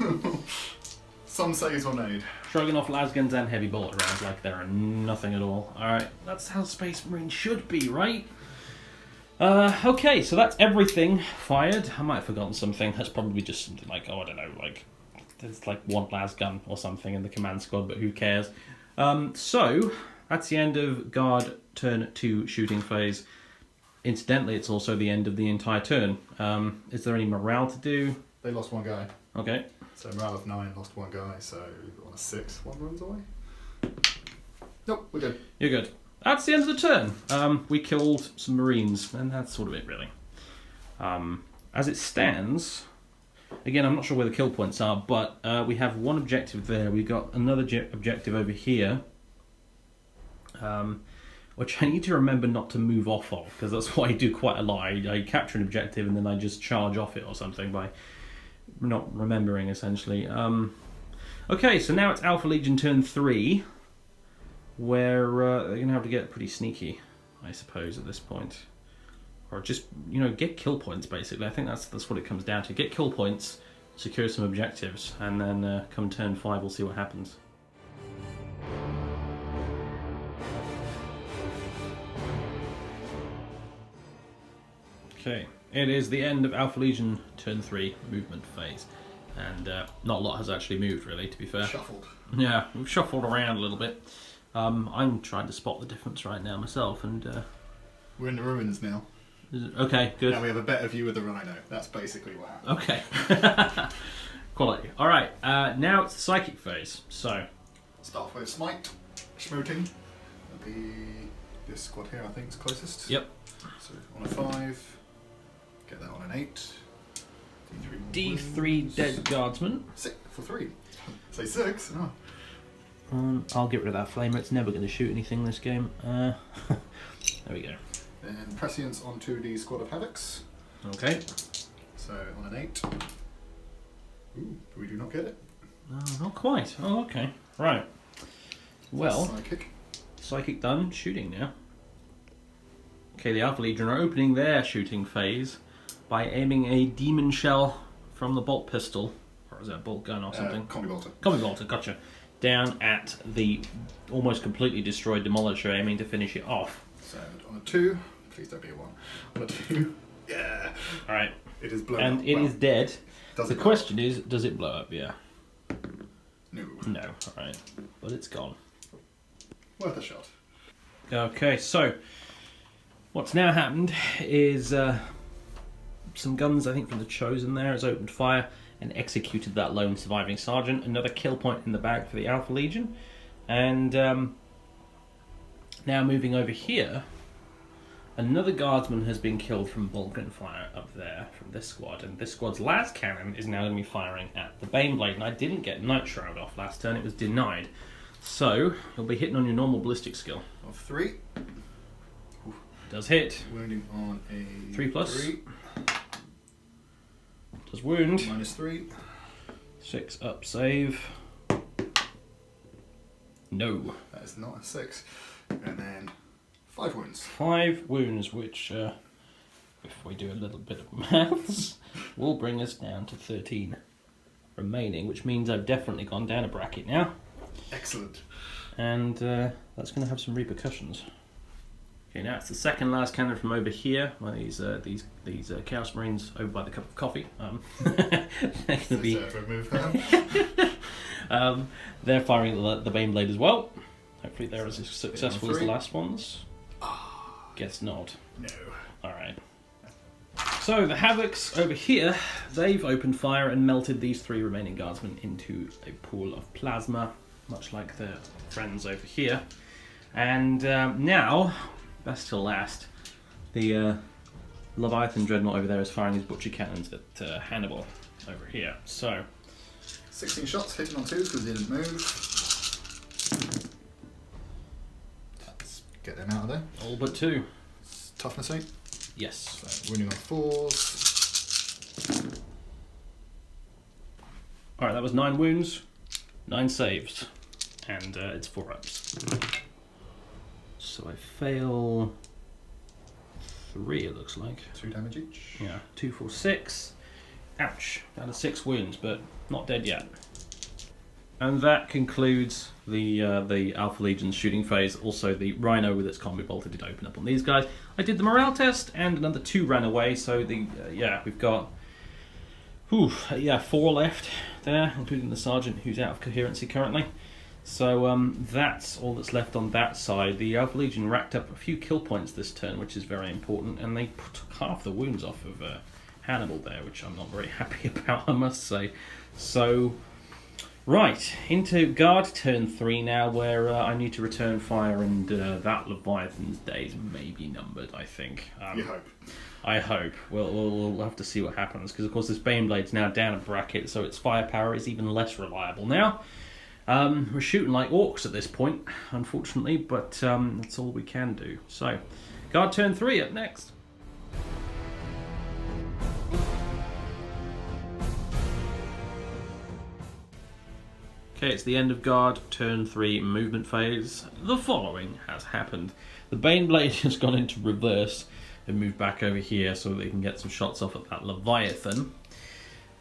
B: Some saves were made.
A: Shrugging off lasguns and heavy bullet rounds like they're nothing at all. Alright, that's how Space Marine should be, right? Okay, so that's everything fired. I might have forgotten something. That's probably just something like, oh, I don't know, like, there's like 1 lasgun or something in the command squad, but who cares? So, that's the end of Guard turn 2 shooting phase. Incidentally, it's also the end of the entire turn. Is there any morale to do?
B: They lost 1 guy.
A: Okay.
B: So morale of 9, lost 1 guy, so on a 6, 1 runs away. Nope, we're good.
A: You're good. That's the end of the turn. We killed some Marines, and that's sort of it, really. As it stands, again, I'm not sure where the kill points are, but we have 1 objective there. We've got another objective over here, which I need to remember not to move off of, because that's what I do quite a lot. I capture an objective and then I just charge off it or something by not remembering, essentially. Okay, so now it's Alpha Legion turn 3, where they're going to have to get pretty sneaky, I suppose, at this point. Or just, you know, get kill points, basically. I think that's what it comes down to. Get kill points, secure some objectives, and then come turn 5, we'll see what happens. Okay, it is the end of Alpha Legion turn 3 movement phase. And not a lot has actually moved, really, to be fair.
B: Shuffled.
A: Yeah, we've shuffled around a little bit. I'm trying to spot the difference right now myself, and...
B: We're in the ruins now.
A: Okay, good.
B: Now we have a better view of the Rhino. That's basically what happened.
A: Okay. Quality. Alright, now it's the psychic phase. So,
B: Start with Smite, Schmooting. That'll be this squad here, I think, is closest.
A: yep.
B: So on a 5, get that on an 8.
A: D3 Dead Guardsman.
B: 6 for 3. Say 6. Oh.
A: I'll get rid of that flamer. It's never going to shoot anything this game. There we go.
B: Then Prescience on 2D Squad of Havocs.
A: Okay.
B: So on an 8. Ooh, we do not get it.
A: No, not quite. Oh, okay. Right. Well,
B: Psychic.
A: Psychic done. Shooting now. Okay, the Alpha Legion are opening their shooting phase by aiming a demon shell from the bolt pistol. Or is that a bolt gun or something?
B: Combi Bolter.
A: Combi Bolter, gotcha. Down at the almost completely destroyed Demolisher, aiming to finish it off.
B: So on a 2. Please don't be a 1. On a 2. Yeah.
A: Alright.
B: It is blown
A: And
B: up.
A: it is dead.
B: Does
A: The
B: it
A: question is, does it blow up? Yeah.
B: No.
A: No, alright. But it's gone.
B: Worth a shot.
A: Okay, so what's now happened is some guns, I think, from the Chosen there has opened fire. and executed that lone surviving sergeant. Another kill point in the bag for the Alpha Legion. And now moving over here, another guardsman has been killed from Vulcan fire up there from this squad, and this squad's last cannon is now going to be firing at the Baneblade. And I didn't get Night Shroud off last turn, it was denied. So, you'll be hitting on your normal ballistic skill.
B: Of 3.
A: Does hit.
B: Wounding on a
A: 3+.
B: 3.
A: Does wound.
B: -3.
A: 6 up save. No.
B: That is not a 6. And then 5 wounds.
A: 5 wounds, which, if we do a little bit of maths, will bring us down to 13 remaining, which means I've definitely gone down a bracket now.
B: Excellent.
A: And that's going to have some repercussions. Okay, now it's the second last cannon from over here. Well, these Chaos Marines over by the cup of coffee. They're going to be. They're firing the Baneblade as well. Hopefully they're as successful as the last ones. Guess not.
B: No.
A: All right. So the Havocs over here, they've opened fire and melted these 3 remaining guardsmen into a pool of plasma, much like their friends over here. And now, best till last, the Leviathan Dreadnought over there is firing his butcher cannons at Hannibal over here. So
B: 16 shots, hitting on 2s because he didn't move. Let's get them out of there.
A: all but 2.
B: Toughness 8.
A: Yes.
B: So wounding on 4s.
A: Alright, that was 9 wounds, 9 saves, and it's 4 ups. So I fail 3, it looks like.
B: 2 damage each.
A: Yeah, 2, 4, 6. Ouch, down to 6 wounds, but not dead yet. And that concludes the Alpha Legion's shooting phase. Also, the Rhino with its combi bolter did open up on these guys. I did the morale test, and another 2 ran away. So we've got 4 left there, including the sergeant who's out of coherency currently. So that's all that's left on that side. The Alpha Legion racked up a few kill points this turn, which is very important, and they took half the wounds off of Hannibal there, which I'm not very happy about, I must say. So. Right, into Guard turn 3 now, where I need to return fire, and that Leviathan's days may be numbered, I think.
B: You hope.
A: I hope. We'll have to see what happens, because of course this Baneblade's now down a bracket, so its firepower is even less reliable now. We're shooting like orcs at this point, unfortunately, but that's all we can do. So, Guard turn 3 up next. Okay, it's the end of Guard, turn 3, movement phase. The following has happened. The Baneblade has gone into reverse and moved back over here so they can get some shots off at that Leviathan.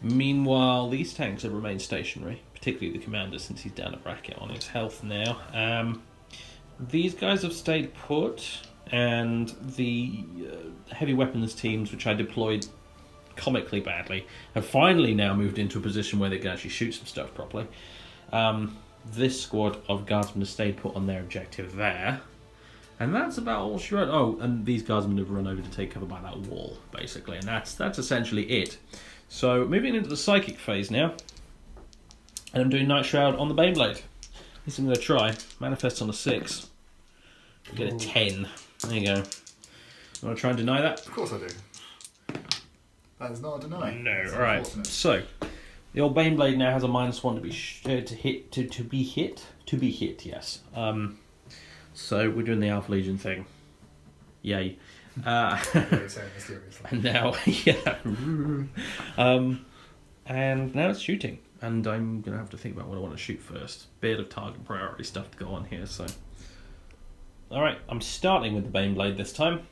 A: Meanwhile, these tanks have remained stationary, particularly the commander, since he's down a bracket on his health now. These guys have stayed put, and the heavy weapons teams, which I deployed comically badly, have finally now moved into a position where they can actually shoot some stuff properly. This squad of guardsmen have stayed put on their objective there, and that's about all she wrote. Oh, and these guardsmen have run over to take cover by that wall, basically, and that's essentially it. So moving into the psychic phase now, and I'm doing Night Shroud on the Baneblade. At least I'm going to try. Manifests on a 6. Get a 10. There you go. You want to try and deny that?
B: Of course I do. That is not a deny.
A: No. All right. So. The old Baneblade now has a -1 to be hit. Yes. So we're doing the Alpha Legion thing. Yay. And now, yeah. And now it's shooting, and I'm gonna have to think about what I want to shoot first. Bit of target priority stuff to go on here. So, all right, I'm starting with the Baneblade this time.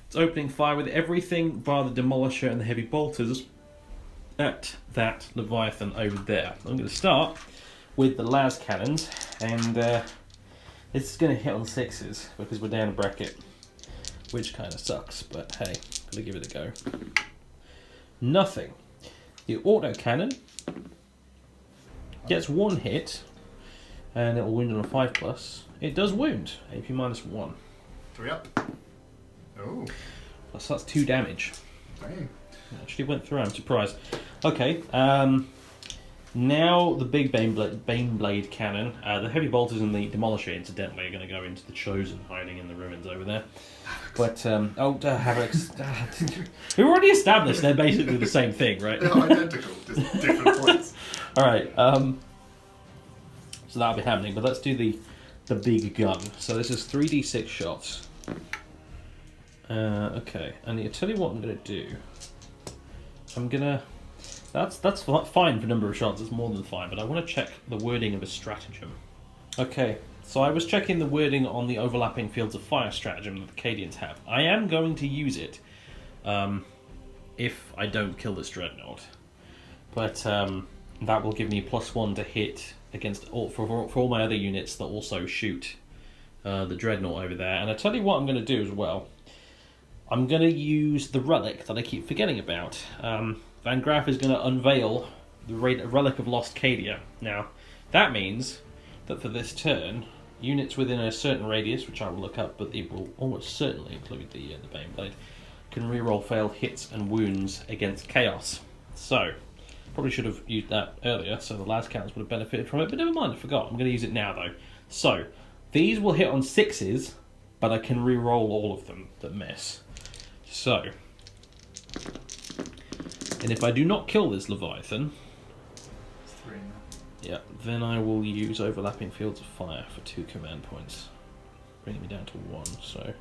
A: It's opening fire with everything bar the Demolisher and the heavy bolters at that Leviathan over there. I'm going to start with the las cannons, and this is going to hit on 6s because we're down a bracket, which kind of sucks, but hey, gotta give it a go. Nothing. The auto cannon gets 1 hit, and it will wound on a 5+. It does wound, AP -1.
B: 3 up. Oh.
A: Plus that's 2 damage.
B: Dang.
A: Actually went through. I'm surprised. Okay. Now the big Baneblade cannon. The heavy bolters and the demolisher, incidentally, are going to go into the chosen, hiding in the ruins over there. But Havocs. We already established they're basically the same thing, right?
B: They're identical, just different points.
A: All right. So that'll be happening. But let's do the big gun. So this is 3d6 shots. Okay. And I tell you what I'm going to do. I'm gonna. That's fine for number of shots. It's more than fine. But I want to check the wording of a stratagem. Okay. So I was checking the wording on the overlapping fields of fire stratagem that the Cadians have. I am going to use it if I don't kill this dreadnought. But that will give me +1 to hit against for all my other units that also shoot the dreadnought over there. And I tell you what I'm going to do as well. I'm going to use the relic that I keep forgetting about. Van Graff is going to unveil the relic of lost Cadia. Now, that means that for this turn, units within a certain radius, which I will look up, but it will almost certainly include the Baneblade, can reroll failed hits and wounds against chaos. So, probably should have used that earlier, so the last counts would have benefited from it, but never mind, I forgot. I'm going to use it now, though. So, these will hit on 6s, but I can reroll all of them that miss. So, and if I do not kill this Leviathan,
B: It's 3 now.
A: yeah, then I will use overlapping fields of fire for 2 command points, bringing me down to 1. So,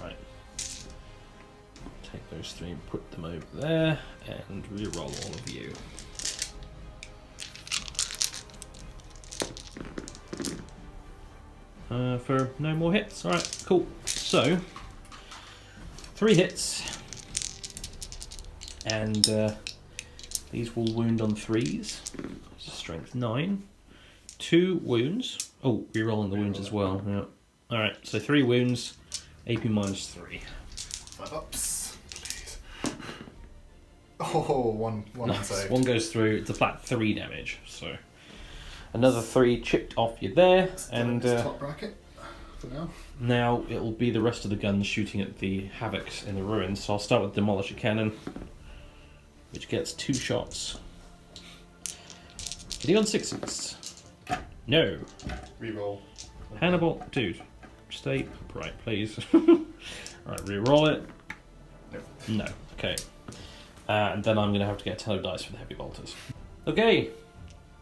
A: right, take those 3 and put them over there, and reroll all of you. For no more hits. All right, cool. So, 3 hits, and these will wound on 3s. Strength 9. 2 wounds. Oh, rerolling the wounds as well. Yeah. All right, so 3 wounds, AP -3.
B: 5 ups, please. Oh, one
A: Nice.
B: unsaved.
A: 1 goes through. It's a flat 3 damage. So another 3 chipped off you there, and
B: top bracket for now.
A: now it will be the rest of the guns shooting at the Havocs in the ruins. So I'll start with Demolisher Cannon, which gets 2 shots. Hitting on 6s. No.
B: Reroll.
A: Hannibal, dude, stay upright, please. Alright, reroll it. No. Okay. And then I'm going to have to get a ton of dice for the heavy bolters. Okay.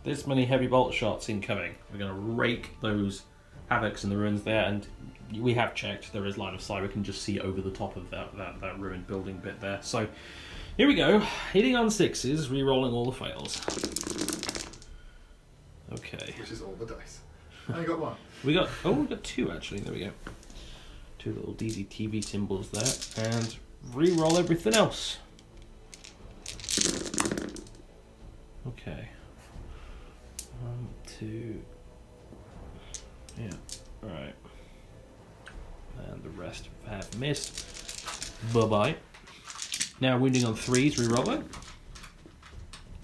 A: This many heavy bolt shots incoming. We're going to rake those Havocs in the ruins there, and we have checked. There is line of sight. We can just see over the top of that ruined building bit there. So, here we go. Hitting on 6s, re-rolling all the fails. Okay.
B: Which is all the dice. I only got 1.
A: We got 2 actually. There we go. 2 little DZTV symbols there, and re-roll everything else. Okay. 1, 2. Yeah. All right. And the rest have missed. Bye bye. Now wounding on 3s. Re-roll it.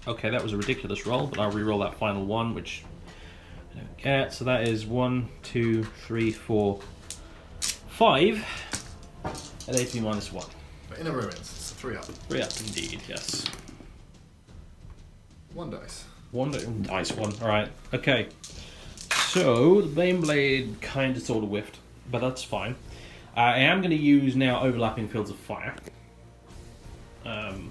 A: Okay, that was a ridiculous roll, but I'll re-roll that final one, which I don't get. So that is 1, 2, 3, 4, 5, at AP -1.
B: But in the ruins, it's a 3 up.
A: 3 up indeed, yes.
B: 1 dice.
A: 1 dice, 1. Alright, okay. So, the Baneblade kind of sort of whiffed, but that's fine. I am going to use now overlapping fields of fire.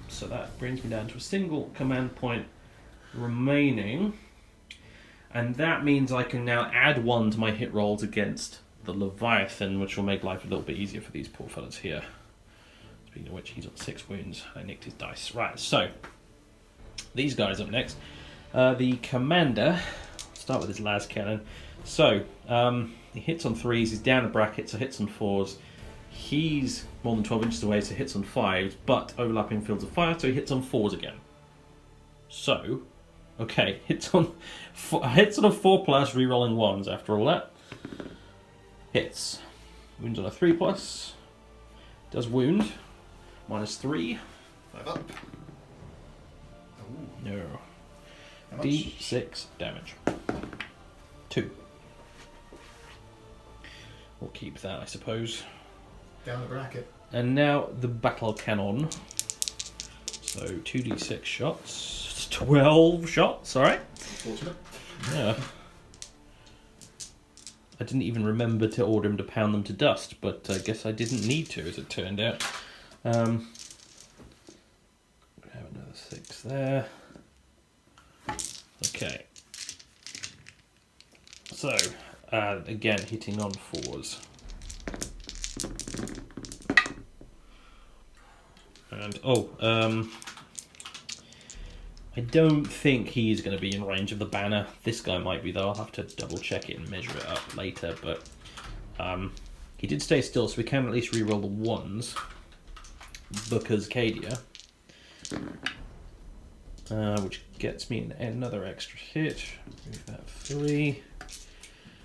A: So that brings me down to a single command point remaining. And that means I can now add 1 to my hit rolls against the Leviathan, which will make life a little bit easier for these poor fellas here. Speaking of which, he's on 6 wounds. I nicked his dice. Right, so these guys up next. The commander, start with his las cannon. So, he hits on 3s, he's down a bracket, so hits on 4s. He's more than 12 inches away, so hits on 5s, but overlapping fields of fire, so he hits on 4s again. So, okay, hits on a 4+, re-rolling 1s after all that. Hits. Wounds on a 3+. Does wound. -3.
B: 5 up. Ooh.
A: No.
B: How much?
A: D6 damage. 2. We'll keep that, I suppose.
B: Down the bracket.
A: And now the battle cannon. So 2d6 shots. 12 shots, alright.
B: Unfortunate.
A: Yeah. I didn't even remember to order him to pound them to dust, but I guess I didn't need to, as it turned out. We have another 6 there. Okay. So, again, hitting on 4s. And, I don't think he's going to be in range of the banner. This guy might be, though. I'll have to double check it and measure it up later, but he did stay still, so we can at least reroll the 1s, because Cadia, which gets me another extra hit. Move that 3.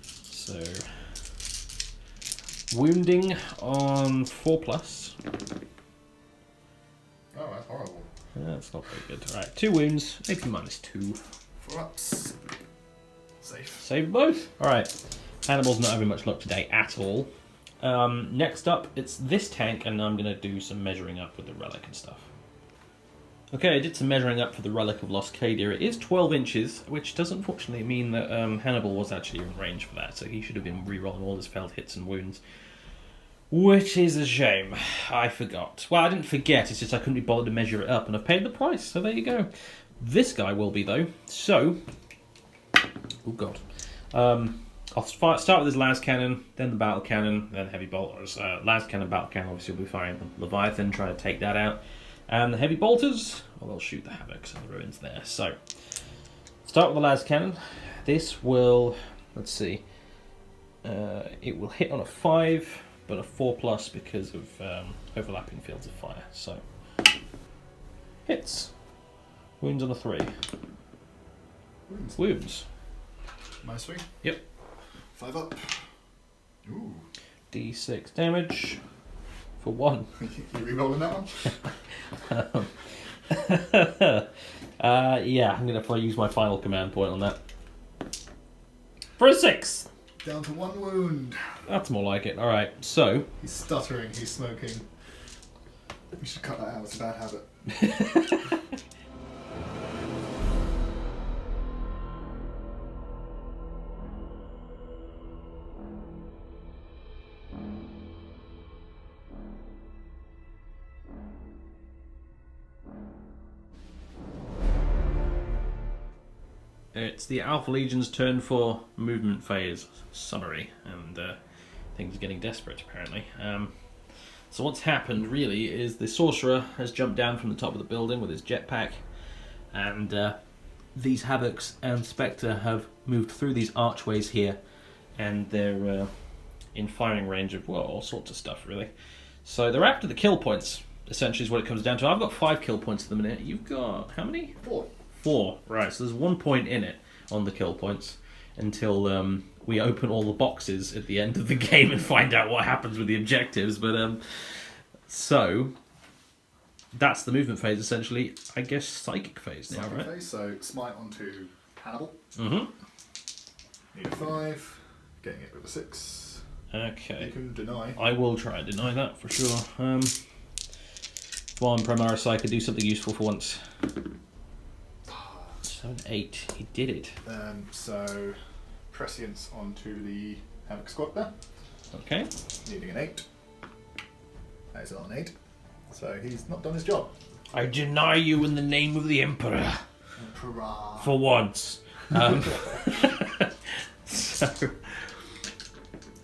A: So, wounding on 4+.
B: Oh, that's horrible.
A: That's not very good. Alright, 2 wounds, AP -2.
B: 4 ups. Safe.
A: Save both. Alright, Hannibal's not having much luck today at all. Next up, it's this tank, and I'm going to do some measuring up with the relic and stuff. Okay, I did some measuring up for the relic of Lost Cadia. It is 12 inches, which does unfortunately mean that Hannibal was actually in range for that, so he should have been re-rolling all his failed hits and wounds. Which is a shame. I forgot. Well, I didn't forget, it's just I couldn't be bothered to measure it up, and I've paid the price, so there you go. This guy will be, though. So, oh god. I'll start with his las cannon, then the battle cannon, then heavy bolters. Las cannon, battle cannon, obviously will be firing the Leviathan, trying to take that out. And the heavy bolters, well, they'll shoot the havocs and the ruins there. So, start with the las cannon. This will, let's see, it will hit on a 5, but a 4+ because of overlapping fields of fire. So, hits. Wounds on a 3. Wounds.
B: -3?
A: Yep.
B: 5 up. Ooh.
A: D6 damage for 1.
B: You re-rolling that one?
A: Yeah, I'm going to probably use my final command point on that. For a 6!
B: Down to 1 wound.
A: That's more like it. Alright, so...
B: He's stuttering, he's smoking. We should cut that out, it's a bad habit.
A: It's the Alpha Legion's turn for movement phase summary, and things are getting desperate apparently. So what's happened really is the Sorcerer has jumped down from the top of the building with his jetpack, and these Havocs and Spectre have moved through these archways here, and they're in firing range of, well, all sorts of stuff really. So they're after the kill points, essentially is what it comes down to. I've got 5 kill points at the minute. You've got how many?
B: 4.
A: 4, right, so there's 1 point in it on the kill points until we open all the boxes at the end of the game and find out what happens with the objectives. But so that's the movement phase essentially. I guess psychic phase now,
B: Psychic
A: right?
B: phase, so smite onto Hannibal.
A: Mm-hmm.
B: Need a 5, getting it with a 6.
A: Okay.
B: You can deny.
A: I will try and deny that for sure. Come on, Primaris, I could do something useful for once. 7, 8. He did it.
B: So prescience onto the Havoc squad there.
A: Okay.
B: Needing an 8. That is not an 8. So he's not done his job.
A: I deny you in the name of the Emperor.
B: Hurrah.
A: For once. So.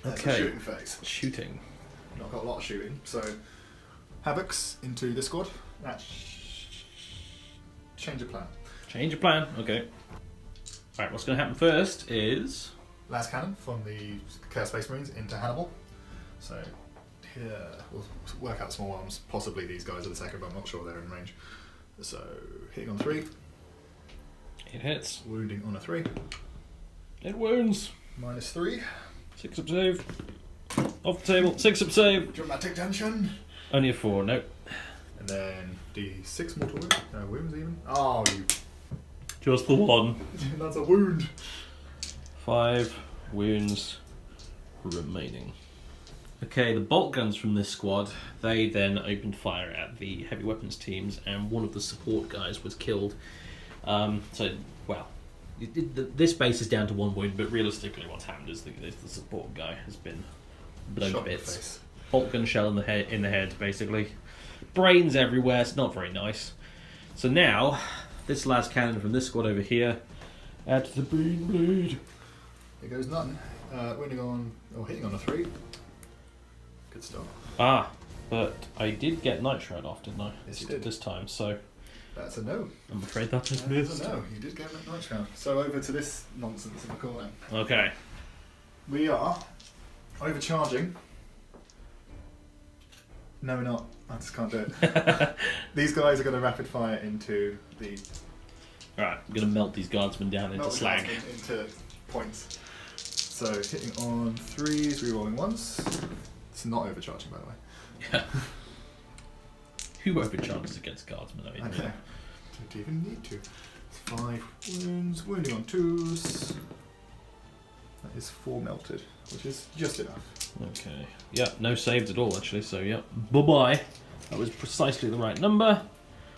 B: That's
A: Okay.
B: a shooting phase.
A: Shooting.
B: Not got a lot of shooting. So Havocs into this squad. That's change of plan.
A: Change of plan. Okay. Alright, what's going to happen first is...
B: Last cannon from the Chaos Space Marines into Hannibal. So here, we'll work out small arms. Possibly these guys are the second, but I'm not sure they're in range. So hitting on 3.
A: It hits.
B: Wounding on a 3.
A: It wounds.
B: -3.
A: 6 up save. Off the table. 6 up save.
B: Dramatic tension.
A: Only a 4, nope.
B: And then D6 mortal wound. No wounds even. Oh, you.
A: Just the 1.
B: That's a wound.
A: 5 wounds remaining. Okay, the bolt guns from this squad, they then opened fire at the heavy weapons teams, and one of the support guys was killed. This base is down to 1 wound, but realistically what's happened is the support guy has been blown to bits. Bolt gun shell in the head, basically. Brains everywhere, it's not very nice. So now, this last cannon from this squad over here, add to the brain bleed.
B: Here goes none. Hitting on a 3. Good start.
A: But I did get Night Shroud off, didn't I?
B: Yes, you did.
A: This time, so...
B: That's a no.
A: I'm afraid that is missed.
B: That's a no. You did get a Night Shroud. So over to this nonsense in the corner.
A: Okay.
B: We are overcharging. No, we're not. I just can't do it. These guys are going to rapid fire into the...
A: Alright, I'm going to melt these guardsmen down into slag.
B: Into points. So hitting on 3s, rerolling 1s. It's not overcharging, by the way.
A: Yeah. Who overcharges against guardsmen? I mean,
B: don't even need to. 5 wounds, wounding on 2s. That is 4 melted, which is just enough.
A: Okay. Yeah, no saves at all actually, so yeah. Bye-bye. That was precisely the right number.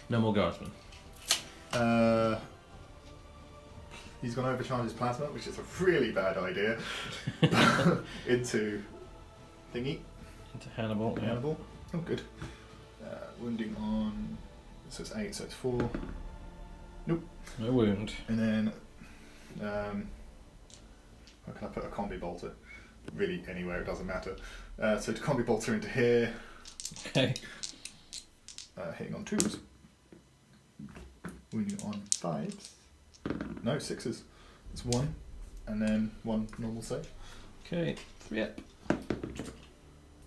A: No more guardsmen.
B: He's going to overcharge his plasma, which is a really bad idea. Into thingy.
A: Into Hannibal. Yeah.
B: Hannibal. Oh, good. Wounding on... So it's 8, so it's 4. Nope.
A: No wound.
B: And then... how can I put a combi bolter? Really, anywhere, it doesn't matter. So to combi bolter into here.
A: Okay.
B: Hitting on 2s. Wounding on 5s. No, 6s. It's 1. And then 1 normal save.
A: Okay. 3 up.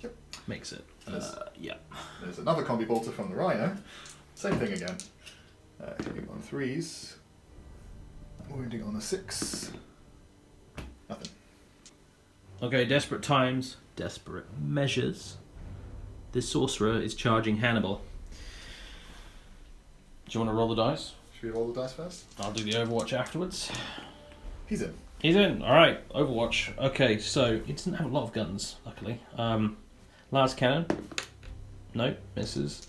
B: Yep.
A: Makes it. Yeah.
B: There's another combi bolter from the Rhino. Same thing again. Hitting on 3s. Wounding on a 6. Nothing.
A: Okay, desperate times, desperate measures. This sorcerer is charging Hannibal. Do you want to roll the dice?
B: Should we roll the dice first?
A: I'll do the Overwatch afterwards.
B: He's in.
A: He's in. Alright, Overwatch. Okay, so he doesn't have a lot of guns, luckily. Last cannon. No, misses.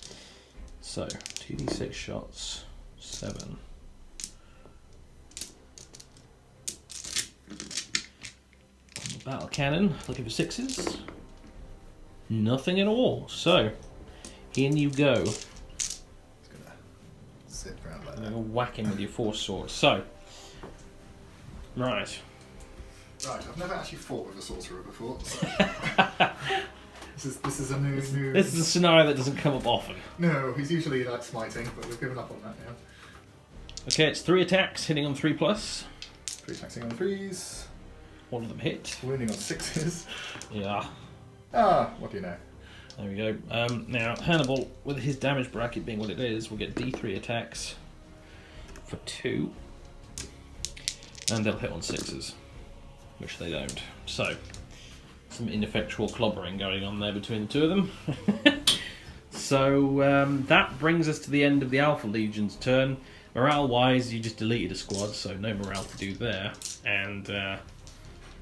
A: So, 2d6 shots. 7. Battle cannon, looking for 6s. Nothing at all. So, in you go.
B: He's gonna sit around like that.
A: You're whacking with your force sword. So, right.
B: Right, I've never actually fought with a sorcerer before. So. This is a new.
A: This is a scenario that doesn't come up often.
B: No, he's usually like smiting, but we've given up on that now.
A: Okay, it's 3 attacks, hitting on 3+.
B: 3 attacking on 3s.
A: One of them hit.
B: Wounding on 6s.
A: Yeah.
B: What do you know?
A: There we go. Now, Hannibal, with his damage bracket being what it is, will get D3 attacks for 2. And they'll hit on 6s, which they don't. So, some ineffectual clobbering going on there between the two of them. So, that brings us to the end of the Alpha Legion's turn. Morale-wise, you just deleted a squad, so no morale to do there. And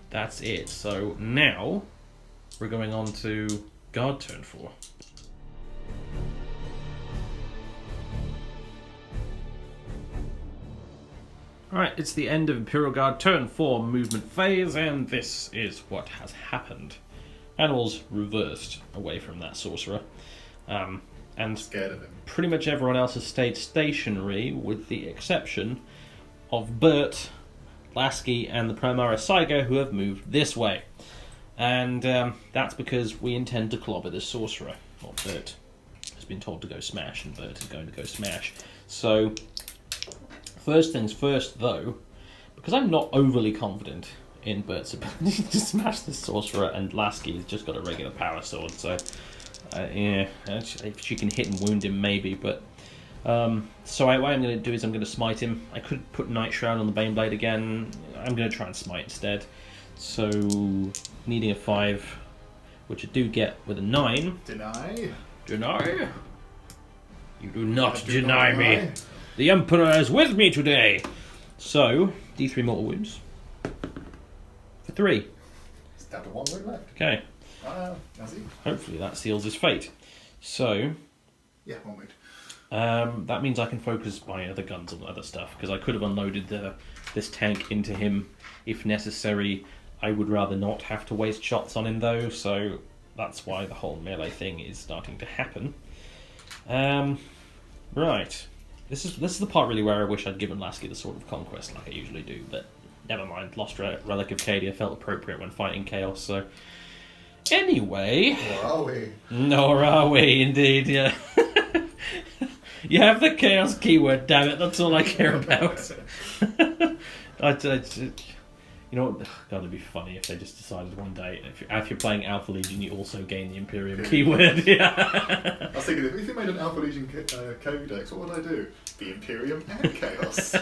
A: that's it. So now we're going on to Guard turn 4. Alright, it's the end of Imperial Guard turn 4 movement phase, and this is what has happened. Animals reversed away from that sorcerer. And
B: Scared of him.
A: Pretty much everyone else has stayed stationary, with the exception of Bert, Lasky, and the Primara Saiga, who have moved this way. And that's because we intend to clobber this sorcerer. Well, Bert has been told to go smash, and Bert is going to go smash. So, first things first, though, because I'm not overly confident in Bert's ability to smash this sorcerer, and Lasky's just got a regular power sword, so yeah, if she can hit and wound him, maybe, but so what I'm going to do is I'm going to smite him. I could put Night Shroud on the Baneblade again. I'm going to try and smite instead. So, needing a 5, which I do get with a 9.
B: Deny.
A: Deny? You do not deny me. The Emperor is with me today. So, D3 mortal wounds. For 3.
B: down to 1 wound left.
A: Okay.
B: That's it.
A: Hopefully that seals his fate. So,
B: Yeah, 1 wound.
A: that means I can focus my other guns on other stuff, because I could have unloaded this tank into him if necessary. I would rather not have to waste shots on him though, so that's why the whole melee thing is starting to happen. Right. This is the part really where I wish I'd given Lasky the Sword of Conquest like I usually do, but never mind. Lost Relic of Cadia felt appropriate when fighting Chaos, so... Anyway...
B: Or are we?
A: Nor are we, indeed, yeah. You have the Chaos keyword, damn it, that's all I care about. You know what? God, it'd be funny if they just decided one day, if you're playing Alpha Legion, you also gain the Imperium keyword. Yeah.
B: I was thinking, if you made an Alpha Legion codex, what would I do? The Imperium and Chaos.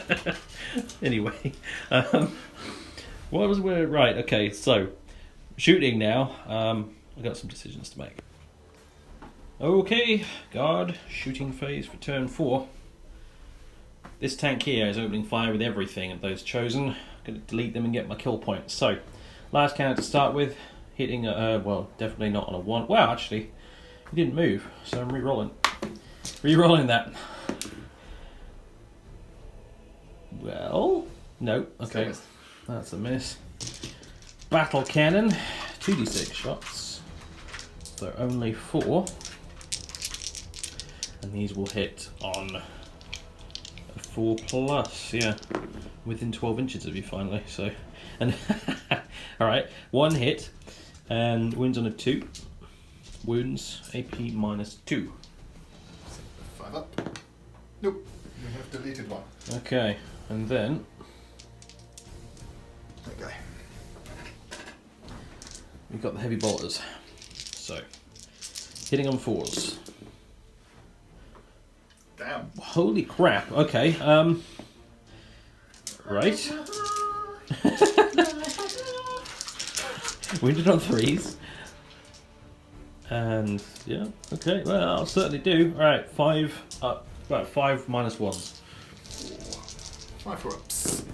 A: Anyway, what was we right? Okay, so shooting now. I've got some decisions to make. Okay, guard shooting phase for turn 4. This tank here is opening fire with everything at those chosen. Going to delete them and get my kill points. So, last cannon to start with, hitting, well, definitely not on a 1. Wow, actually, he didn't move, so I'm re-rolling. Re-rolling that. Well, no, okay, that's a miss. Battle cannon, 2d6 shots. So only 4. And these will hit on 4+, yeah. Within 12 inches of you finally, so... And alright, 1 hit, and wounds on a 2. Wounds, AP -2.
B: 5 up. Nope, we have deleted 1.
A: Okay, and then...
B: Okay.
A: We've got the heavy bolters. So, hitting on 4s.
B: Damn.
A: Holy crap, okay, right. Wounded on 3s. And, yeah, okay, well, I'll certainly do. Alright, 5 up, about 5 -1s.
B: 5 4 ups.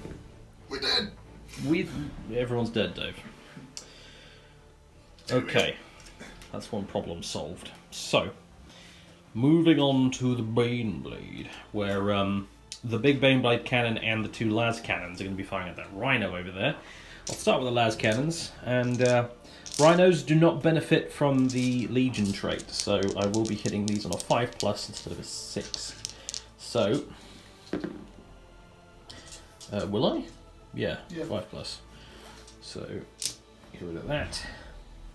B: We're dead.
A: Everyone's dead, Dave. Okay, that's one problem solved. So, moving on to the Baneblade, where the big Baneblade cannon and the 2 las cannons are going to be firing at that rhino over there. I'll start with the las cannons, and rhinos do not benefit from the Legion trait, so I will be hitting these on a 5+ instead of a 6. So, will I? Yeah, 5+. So, get rid of that,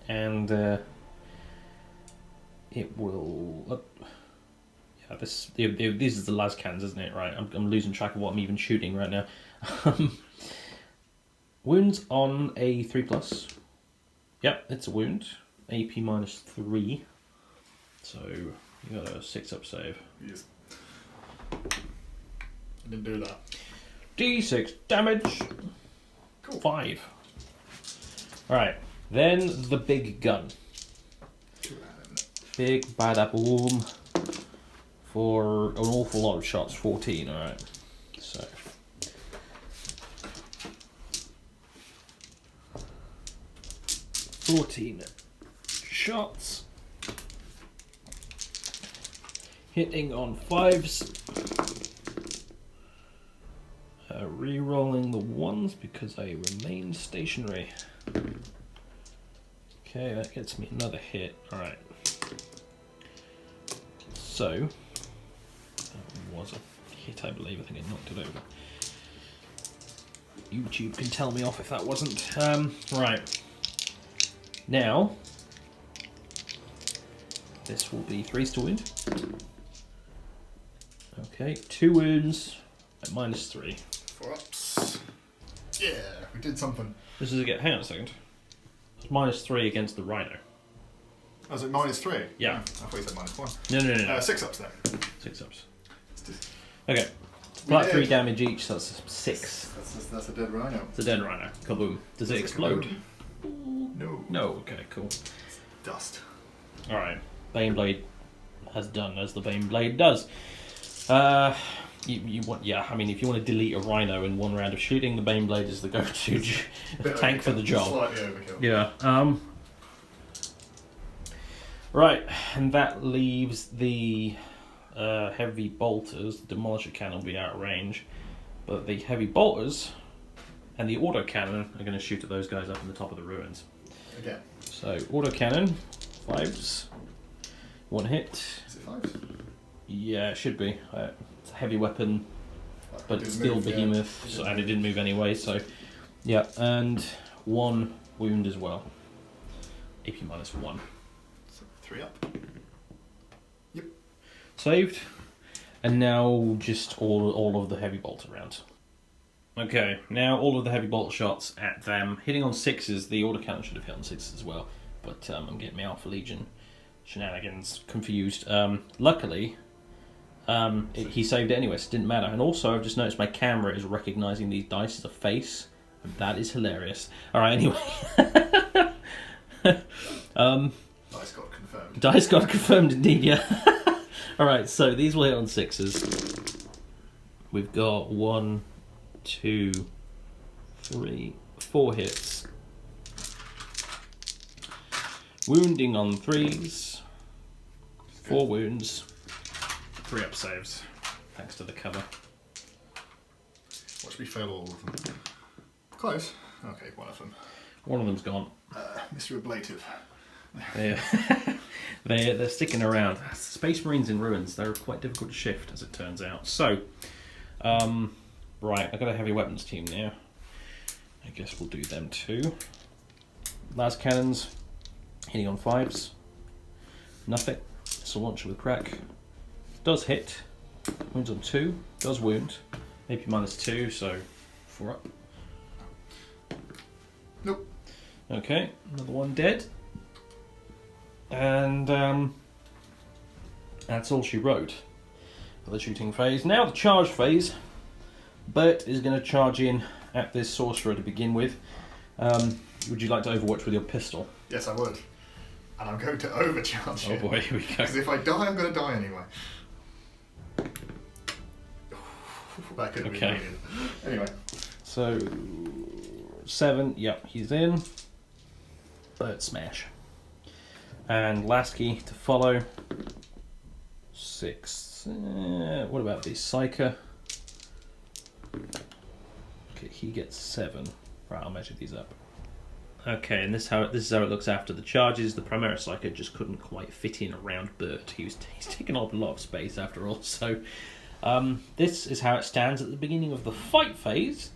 A: and it will... yeah, this is the las cannons, isn't it? Right, I'm losing track of what I'm even shooting right now. Wounds on a 3+. Yep, it's a wound. AP -3. So you got a 6-up save.
B: Yes. I didn't do that.
A: D6 damage.
B: Cool.
A: 5. Alright, then the big gun. Big bada boom. For an awful lot of shots, 14, alright. So. $14 shots. Hitting on 5s. Re-rolling the 1s because I remain stationary. Okay, that gets me another hit. Alright. So, that was a hit, I believe. I think it knocked it over. YouTube can tell me off if that wasn't. Right. Now, this will be 3s to wound. Okay, 2 wounds at -3.
B: 4 ups. Yeah, we did something.
A: This is hang on a second. It's -3 against the rhino.
B: Oh, is it -3?
A: Yeah.
B: I thought you said -1.
A: No.
B: 6 ups then.
A: 6 ups. Okay. Flat 3 damage each, so that's 6.
B: That's a dead rhino.
A: It's a dead rhino. Kaboom. Does it explode?
B: No.
A: No, okay, cool.
B: It's dust.
A: Alright. Baneblade has done as the Baneblade does. You want, yeah, I mean, if you want to delete a rhino in one round of shooting, the Baneblade is the go-to tank for the job.
B: Slightly overkill.
A: Yeah. Right, and that leaves the heavy bolters. The Demolisher cannon will be out of range, but the heavy bolters and the autocannon are going to shoot at those guys up in the top of the ruins.
B: Again.
A: So, autocannon, 5s. 1 hit.
B: Is it 5s?
A: Yeah, it should be. It's a heavy weapon, but it's still
B: move,
A: behemoth,
B: yeah.
A: and it didn't move anyway, so... Yeah, and 1 wound as well. AP -1.
B: So 3 up. Yep.
A: Saved. And now just all of the heavy bolt around. Okay, now all of the heavy bolt shots at them. Hitting on 6s, the autocannon should have hit on 6s as well, but I'm getting my Alpha Legion shenanigans confused. Luckily, he saved it anyway, so it didn't matter. And also, I've just noticed my camera is recognising these dice as a face, and that is hilarious. Alright, anyway.
B: Dice got confirmed.
A: Dice got confirmed indeed, yeah. Alright, so these will hit on 6s. We've got 1, 2, 3, 4 hits. Wounding on 3s. 4 wounds. 3 up saves. Thanks to the cover.
B: Watch me fail all of them. Close. Okay, one of them.
A: One of them's gone.
B: Mr. Ablative.
A: They're sticking around. Space Marines in ruins. They're quite difficult to shift, as it turns out. So, right, I've got a heavy weapons team now. I guess we'll do them too. Las cannons, hitting on 5s. Nothing. It's a launcher with crack. Does hit. Wounds on 2. Does wound. AP -2, so 4 up.
B: Nope.
A: Okay, another one dead. And that's all she wrote for the shooting phase. Now the charge phase. Bert is going to charge in at this sorcerer to begin with. Would you like to overwatch with your pistol?
B: Yes, I would. And I'm going to overcharge it.
A: Oh boy, here we go.
B: Because if I die, I'm going to die anyway. That could be weird. Anyway.
A: So, 7, yep, he's in. Bird smash. And Lasky to follow. 6. What about the Psyker? Okay, he gets 7. Right, I'll measure these up. Okay, and this is how it looks after the charges. The Primaris Psyker just couldn't quite fit in around Bert. He's taking up a lot of space after all. So this is how it stands at the beginning of the fight phase.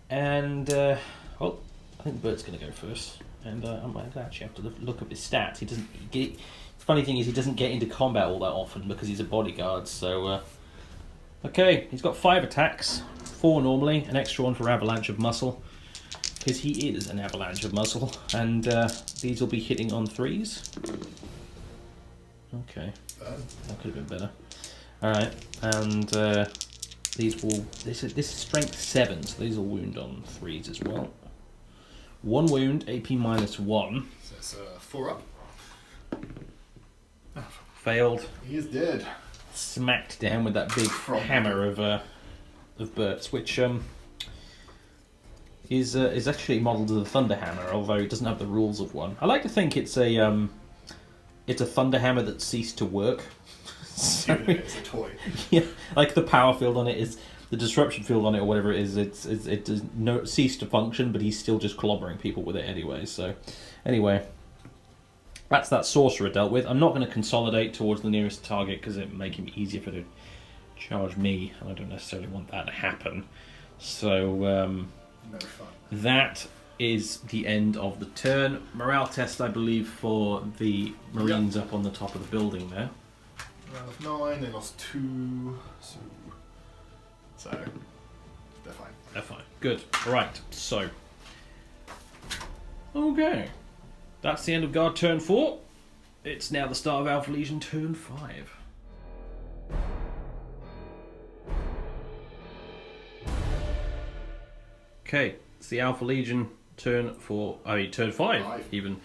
A: And well, I think Bert's going to go first. And I might actually have to look up his stats. He doesn't. The funny thing is, he doesn't get into combat all that often because he's a bodyguard. So okay, he's got 5 attacks, 4 normally, an extra one for Avalanche of Muscle. Because he is an avalanche of muscle, and these will be hitting on 3s. Okay, that could have been better. All right, and these will. This is strength 7, so these will wound on 3s as well. 1 wound, AP -1.
B: So it's 4 up.
A: Failed.
B: He is dead.
A: Smacked down with that big hammer of Bert's, which is actually modelled as a thunder hammer, although it doesn't have the rules of one. I like to think it's a thunder hammer that ceased to work. So,
B: it's a toy.
A: Yeah, like the power field on it is the disruption field on it, or whatever it is. It does no cease to function, but he's still just clobbering people with it anyway. So, anyway, that's that sorcerer dealt with. I'm not going to consolidate towards the nearest target because it would make him easier for to charge me, and I don't necessarily want that to happen. So.
B: No fun.
A: That is the end of the turn. Morale test, I believe, for the Marines up on the top of the building there.
B: Round of 9, they lost 2, so they're fine.
A: They're fine. Good. Right, so. Okay. That's the end of Guard turn 4. It's now the start of Alpha Legion turn 5. Okay, it's the Alpha Legion turn 5 even.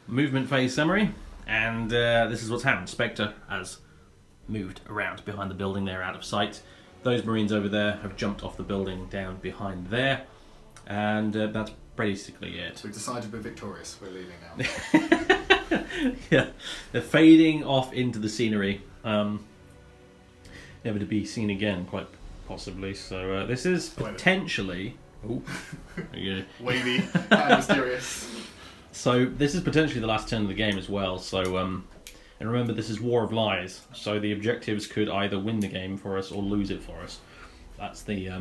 A: Movement phase summary, and this is what's happened. Spectre has moved around behind the building there, out of sight. Those Marines over there have jumped off the building down behind there, and that's basically it.
B: So we've decided we're victorious. We're leaving now.
A: Yeah, they're fading off into the scenery, never to be seen again, quite possibly. So this is potentially... Oh, yeah.
B: Wavy and mysterious.
A: So this is potentially the last turn of the game as well. So and remember, this is War of Lies. So the objectives could either win the game for us or lose it for us. That's the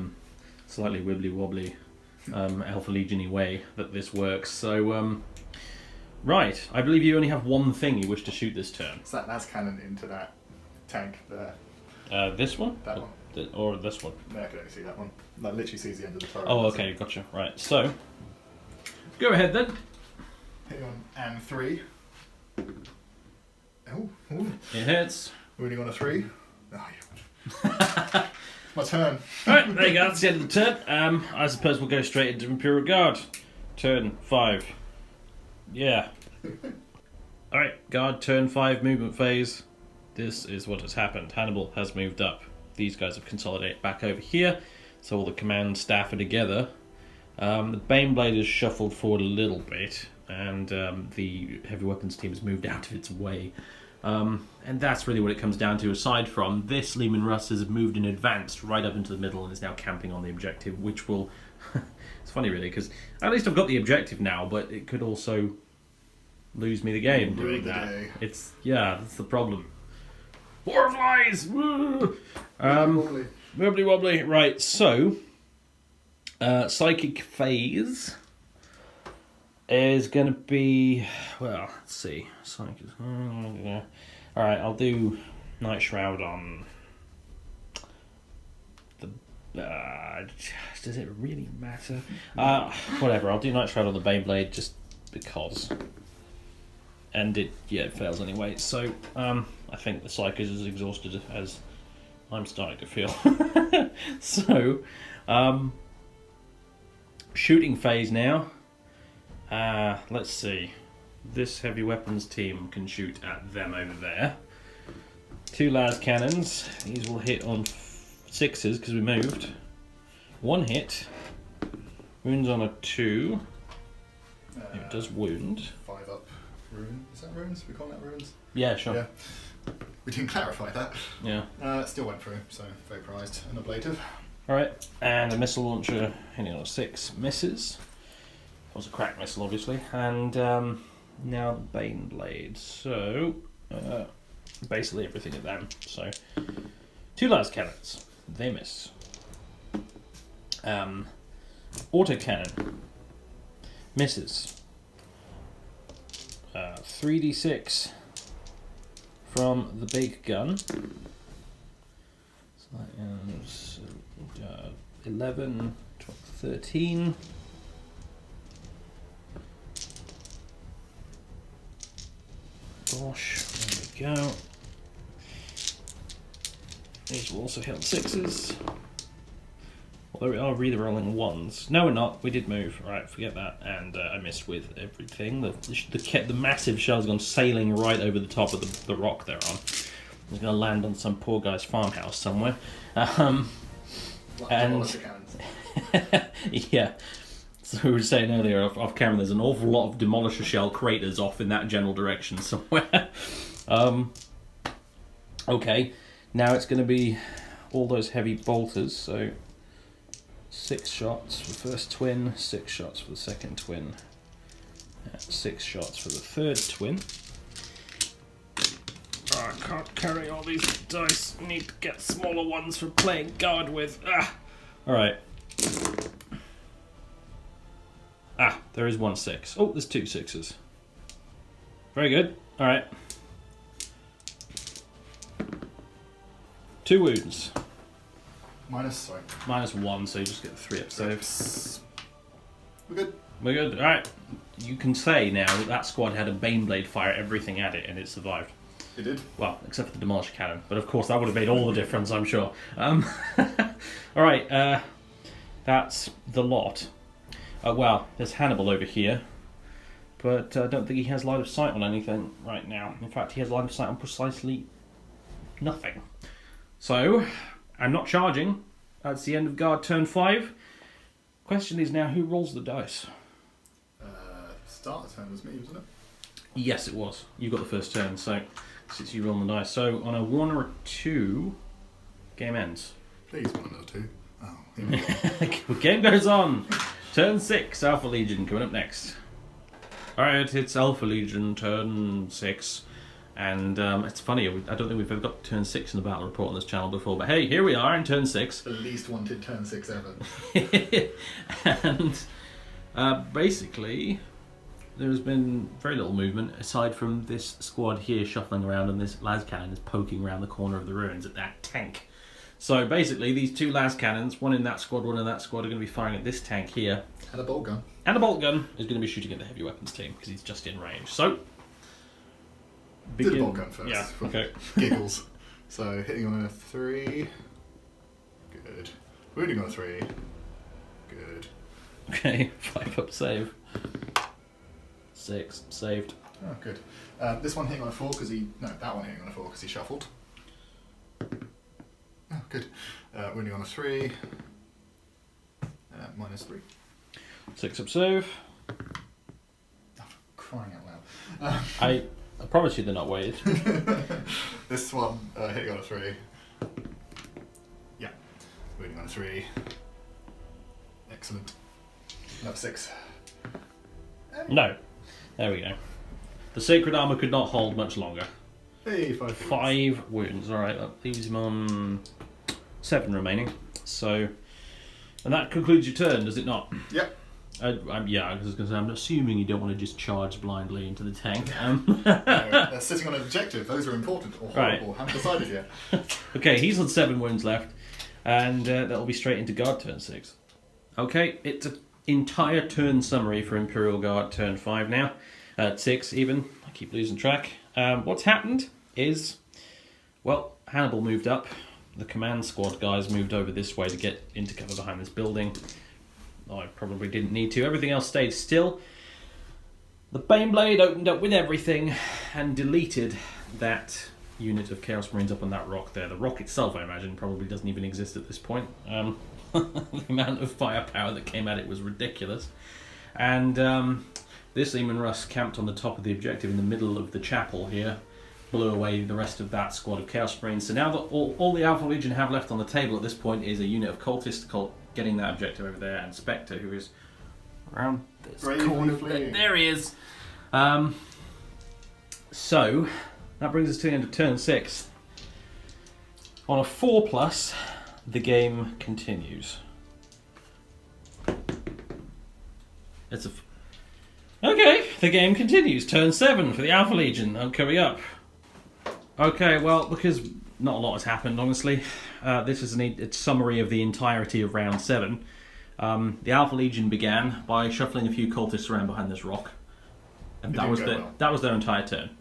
A: slightly wibbly wobbly Alpha Legion-y way that this works. So right, I believe you only have one thing you wish to shoot this turn.
B: So that's cannon into that tank there.
A: This one?
B: That one.
A: Or this one?
B: No, I can only see that one. That literally sees the end of the turret.
A: Oh, okay, gotcha. Right, so go ahead then.
B: Hit on and 3. Oh,
A: It hits.
B: winning on a 3. Oh, yeah. My turn.
A: Alright, there you go, that's the end of the turn. I suppose we'll go straight into Imperial Guard. Turn 5. Yeah. Alright, Guard, turn 5, movement phase. This is what has happened. Hannibal has moved up. These guys have consolidated back over here, so all the command staff are together. The Baneblade has shuffled forward a little bit, and the heavy weapons team has moved out of its way. And that's really what it comes down to, aside from this. Lehman Russ has moved and advanced right up into the middle and is now camping on the objective, which will... It's funny, really, because at least I've got the objective now, but it could also lose me the game doing that. It's... Yeah, that's the problem. War of Lies! Wibbly wobbly. Right, so... Psychic Phase is going to be... Well, let's see. Psychic... Alright, I'll do Night Shroud on... the... does it really matter? Whatever, I'll do Night Shroud on the Baneblade just because... And it fails anyway. So, I think the Psych is as exhausted as I'm starting to feel. So, shooting phase now. Let's see. This heavy weapons team can shoot at them over there. 2 las cannons. These will hit on 6s because we moved. 1 hit. Wounds on a 2. It does wound.
B: 5 up. Rune. Is that runes? We call that runes?
A: Yeah, sure.
B: Yeah. We didn't clarify that.
A: Yeah.
B: Still went through, so very prized and ablative.
A: Alright, and a missile launcher hitting on a 6 misses. That was a crack missile, obviously. And now the Baneblade. So, basically everything at them. So, 2 las cannons. They miss. Autocannon. Misses. 3d6 from the big gun. So that is 11, 12, 13. Gosh, there we go. These will also hit on 6s. Although we are re-rolling 1s. No, we're not. We did move. Alright, forget that. And I missed with everything. The massive shell's gone sailing right over the top of the rock they're on. It's going to land on some poor guy's farmhouse somewhere. Yeah. So we were saying earlier off camera, there's an awful lot of demolisher shell craters off in that general direction somewhere. Okay, now it's going to be all those heavy bolters. So 6 shots for the first twin, 6 shots for the second twin, 6 shots for the third twin. Oh, I can't carry all these dice. I need to get smaller ones for playing guard with. Alright. There is 1 6. Oh, there's 2 6s. Very good. Alright. 2 wounds.
B: Minus
A: 1, so you just get 3 up saves.
B: We're good.
A: We're good. Alright. You can say now that squad had a Baneblade fire everything at it and it survived.
B: It did.
A: Well, except for the demolisher cannon. But of course that would have made all the difference, I'm sure. Alright, that's the lot. Well, there's Hannibal over here. But I don't think he has line of sight on anything right now. In fact, he has line of sight on precisely nothing. So, I'm not charging. That's the end of guard turn 5. Question is now, who rolls the dice?
B: Start the turn was me, wasn't it?
A: Yes, it was. You got the first turn, so since you roll the dice. So on a 1 or a 2, game ends.
B: Please, 1 or 2. Oh, here we go.
A: Game goes on. Turn 6, Alpha Legion coming up next. Alright, it's Alpha Legion, turn 6. And it's funny, I don't think we've ever got turn 6 in the battle report on this channel before, but hey, here we are in turn 6.
B: The least wanted turn 6 ever.
A: And basically, there's been very little movement aside from this squad here shuffling around and this las cannon is poking around the corner of the ruins at that tank. So basically, these 2 las cannons, one in that squad, one in that squad, are going to be firing at this tank here.
B: And a bolt gun.
A: And a bolt gun is going to be shooting at the heavy weapons team because he's just in range. So,
B: Do the bolt gun first.
A: Yeah,
B: for
A: okay.
B: Giggles. So hitting on a 3. Good. Wounding on a 3. Good.
A: Okay, 5 up save. 6 saved.
B: Oh, good. This one hitting on a 4 because he... No, that one hitting on a 4 because he shuffled. Oh, good. Wounding on a 3. -3.
A: 6 up save.
B: Oh, crying out loud.
A: I promise you they're not weighted.
B: This one hitting on a 3. Yeah. Wounding on a 3. Excellent. Another 6.
A: No. There we go. The sacred armour could not hold much longer.
B: Hey, 5 wounds.
A: 5 wounds. Alright, that leaves him on 7 remaining. So, and that concludes your turn, does it not?
B: Yep.
A: Yeah, I was going to say, I'm assuming you don't want to just charge blindly into the tank.
B: They're sitting on an objective. Those are important or horrible.
A: Right.
B: Haven't decided yet.
A: Okay, he's on 7 wounds left, and that'll be straight into guard turn 6. Okay, it's an entire turn summary for Imperial Guard turn 5 now. 6 even. I keep losing track. What's happened is, well, Hannibal moved up. The command squad guys moved over this way to get into cover behind this building. I probably didn't need to. Everything else stayed still. The Baneblade opened up with everything and deleted that unit of Chaos Marines up on that rock there. The rock itself, I imagine, probably doesn't even exist at this point. The amount of firepower that came at it was ridiculous. And this Eamon Russ camped on the top of the objective in the middle of the chapel here, blew away the rest of that squad of Chaos Marines. So now that all the Alpha Legion have left on the table at this point is a unit of cultists getting that objective over there, and Spectre, who is around this corner. There he is. So that brings us to the end of turn 6. On a 4+, the game continues. Okay, the game continues. Turn 7 for the Alpha Legion. I'm coming up. Okay, well, because not a lot has happened, honestly. This is a summary of the entirety of round 7. The Alpha Legion began by shuffling a few cultists around behind this rock. And that was their entire turn.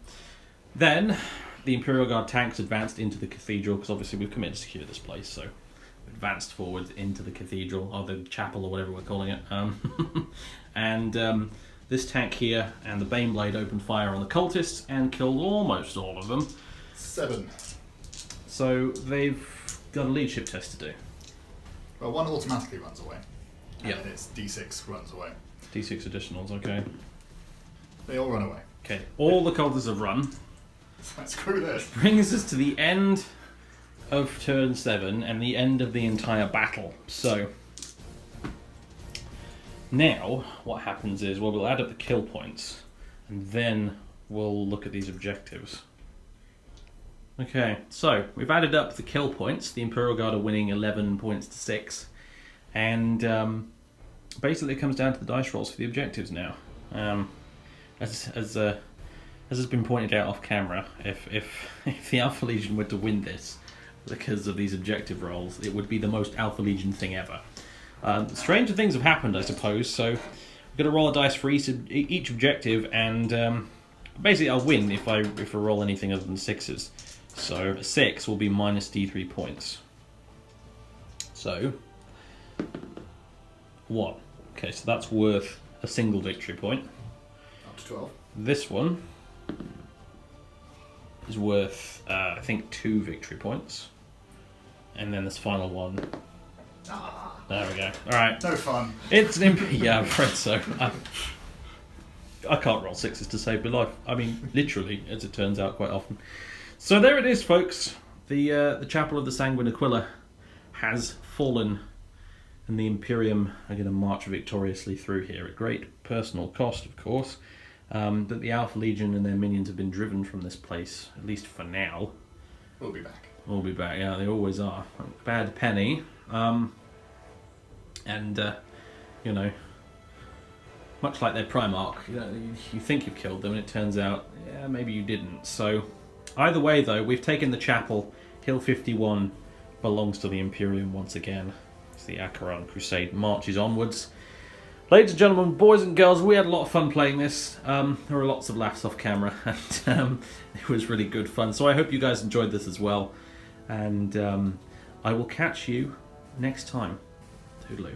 A: Then, the Imperial Guard tanks advanced into the cathedral, because obviously we've committed to secure this place, so advanced forward into the cathedral, or the chapel, or whatever we're calling it. And this tank here and the Baneblade opened fire on the cultists and killed almost all of them.
B: 7.
A: So they've got a leadership test to do.
B: Well, one automatically runs away.
A: Yeah.
B: And it's D6 runs away.
A: D6 additionals, okay.
B: They all run away.
A: Okay, all the cultists have run.
B: Screw this.
A: Brings us to the end of turn 7 and the end of the entire battle. So, now what happens is, well, we'll add up the kill points and then we'll look at these objectives. Okay, so we've added up the kill points. The Imperial Guard are winning 11 points to 6. And basically it comes down to the dice rolls for the objectives now. As has been pointed out off camera, if the Alpha Legion were to win this because of these objective rolls, it would be the most Alpha Legion thing ever. Stranger things have happened, I suppose, so we're going to roll a dice for each objective, and basically I'll win if I roll anything other than 6s. So a 6 will be minus D3 points. So, 1. Okay, so that's worth a single victory point.
B: Up to 12.
A: This one is worth, I think, 2 victory points. and then this final one.
B: Ah,
A: There we go. Alright.
B: no fun.
A: It's an yeah, I'm afraid so. I can't roll sixes to save my life. I mean, literally, as it turns out quite often. So there it is, folks. The Chapel of the Sanguine Aquila has fallen, and the Imperium are going to march victoriously through here at great personal cost, of course. But the Alpha Legion and their minions have been driven from this place, at least for now.
B: We'll be back.
A: We'll be back, yeah, they always are. Bad penny. You know, much like their Primarch, you think you've killed them and it turns out, yeah, maybe you didn't. So, either way though, we've taken the chapel. Hill 51 belongs to the Imperium once again. As the Acheron Crusade marches onwards. Ladies and gentlemen, boys and girls, we had a lot of fun playing this. There were lots of laughs off camera, and it was really good fun. So I hope you guys enjoyed this as well. And I will catch you next time. Toodaloo.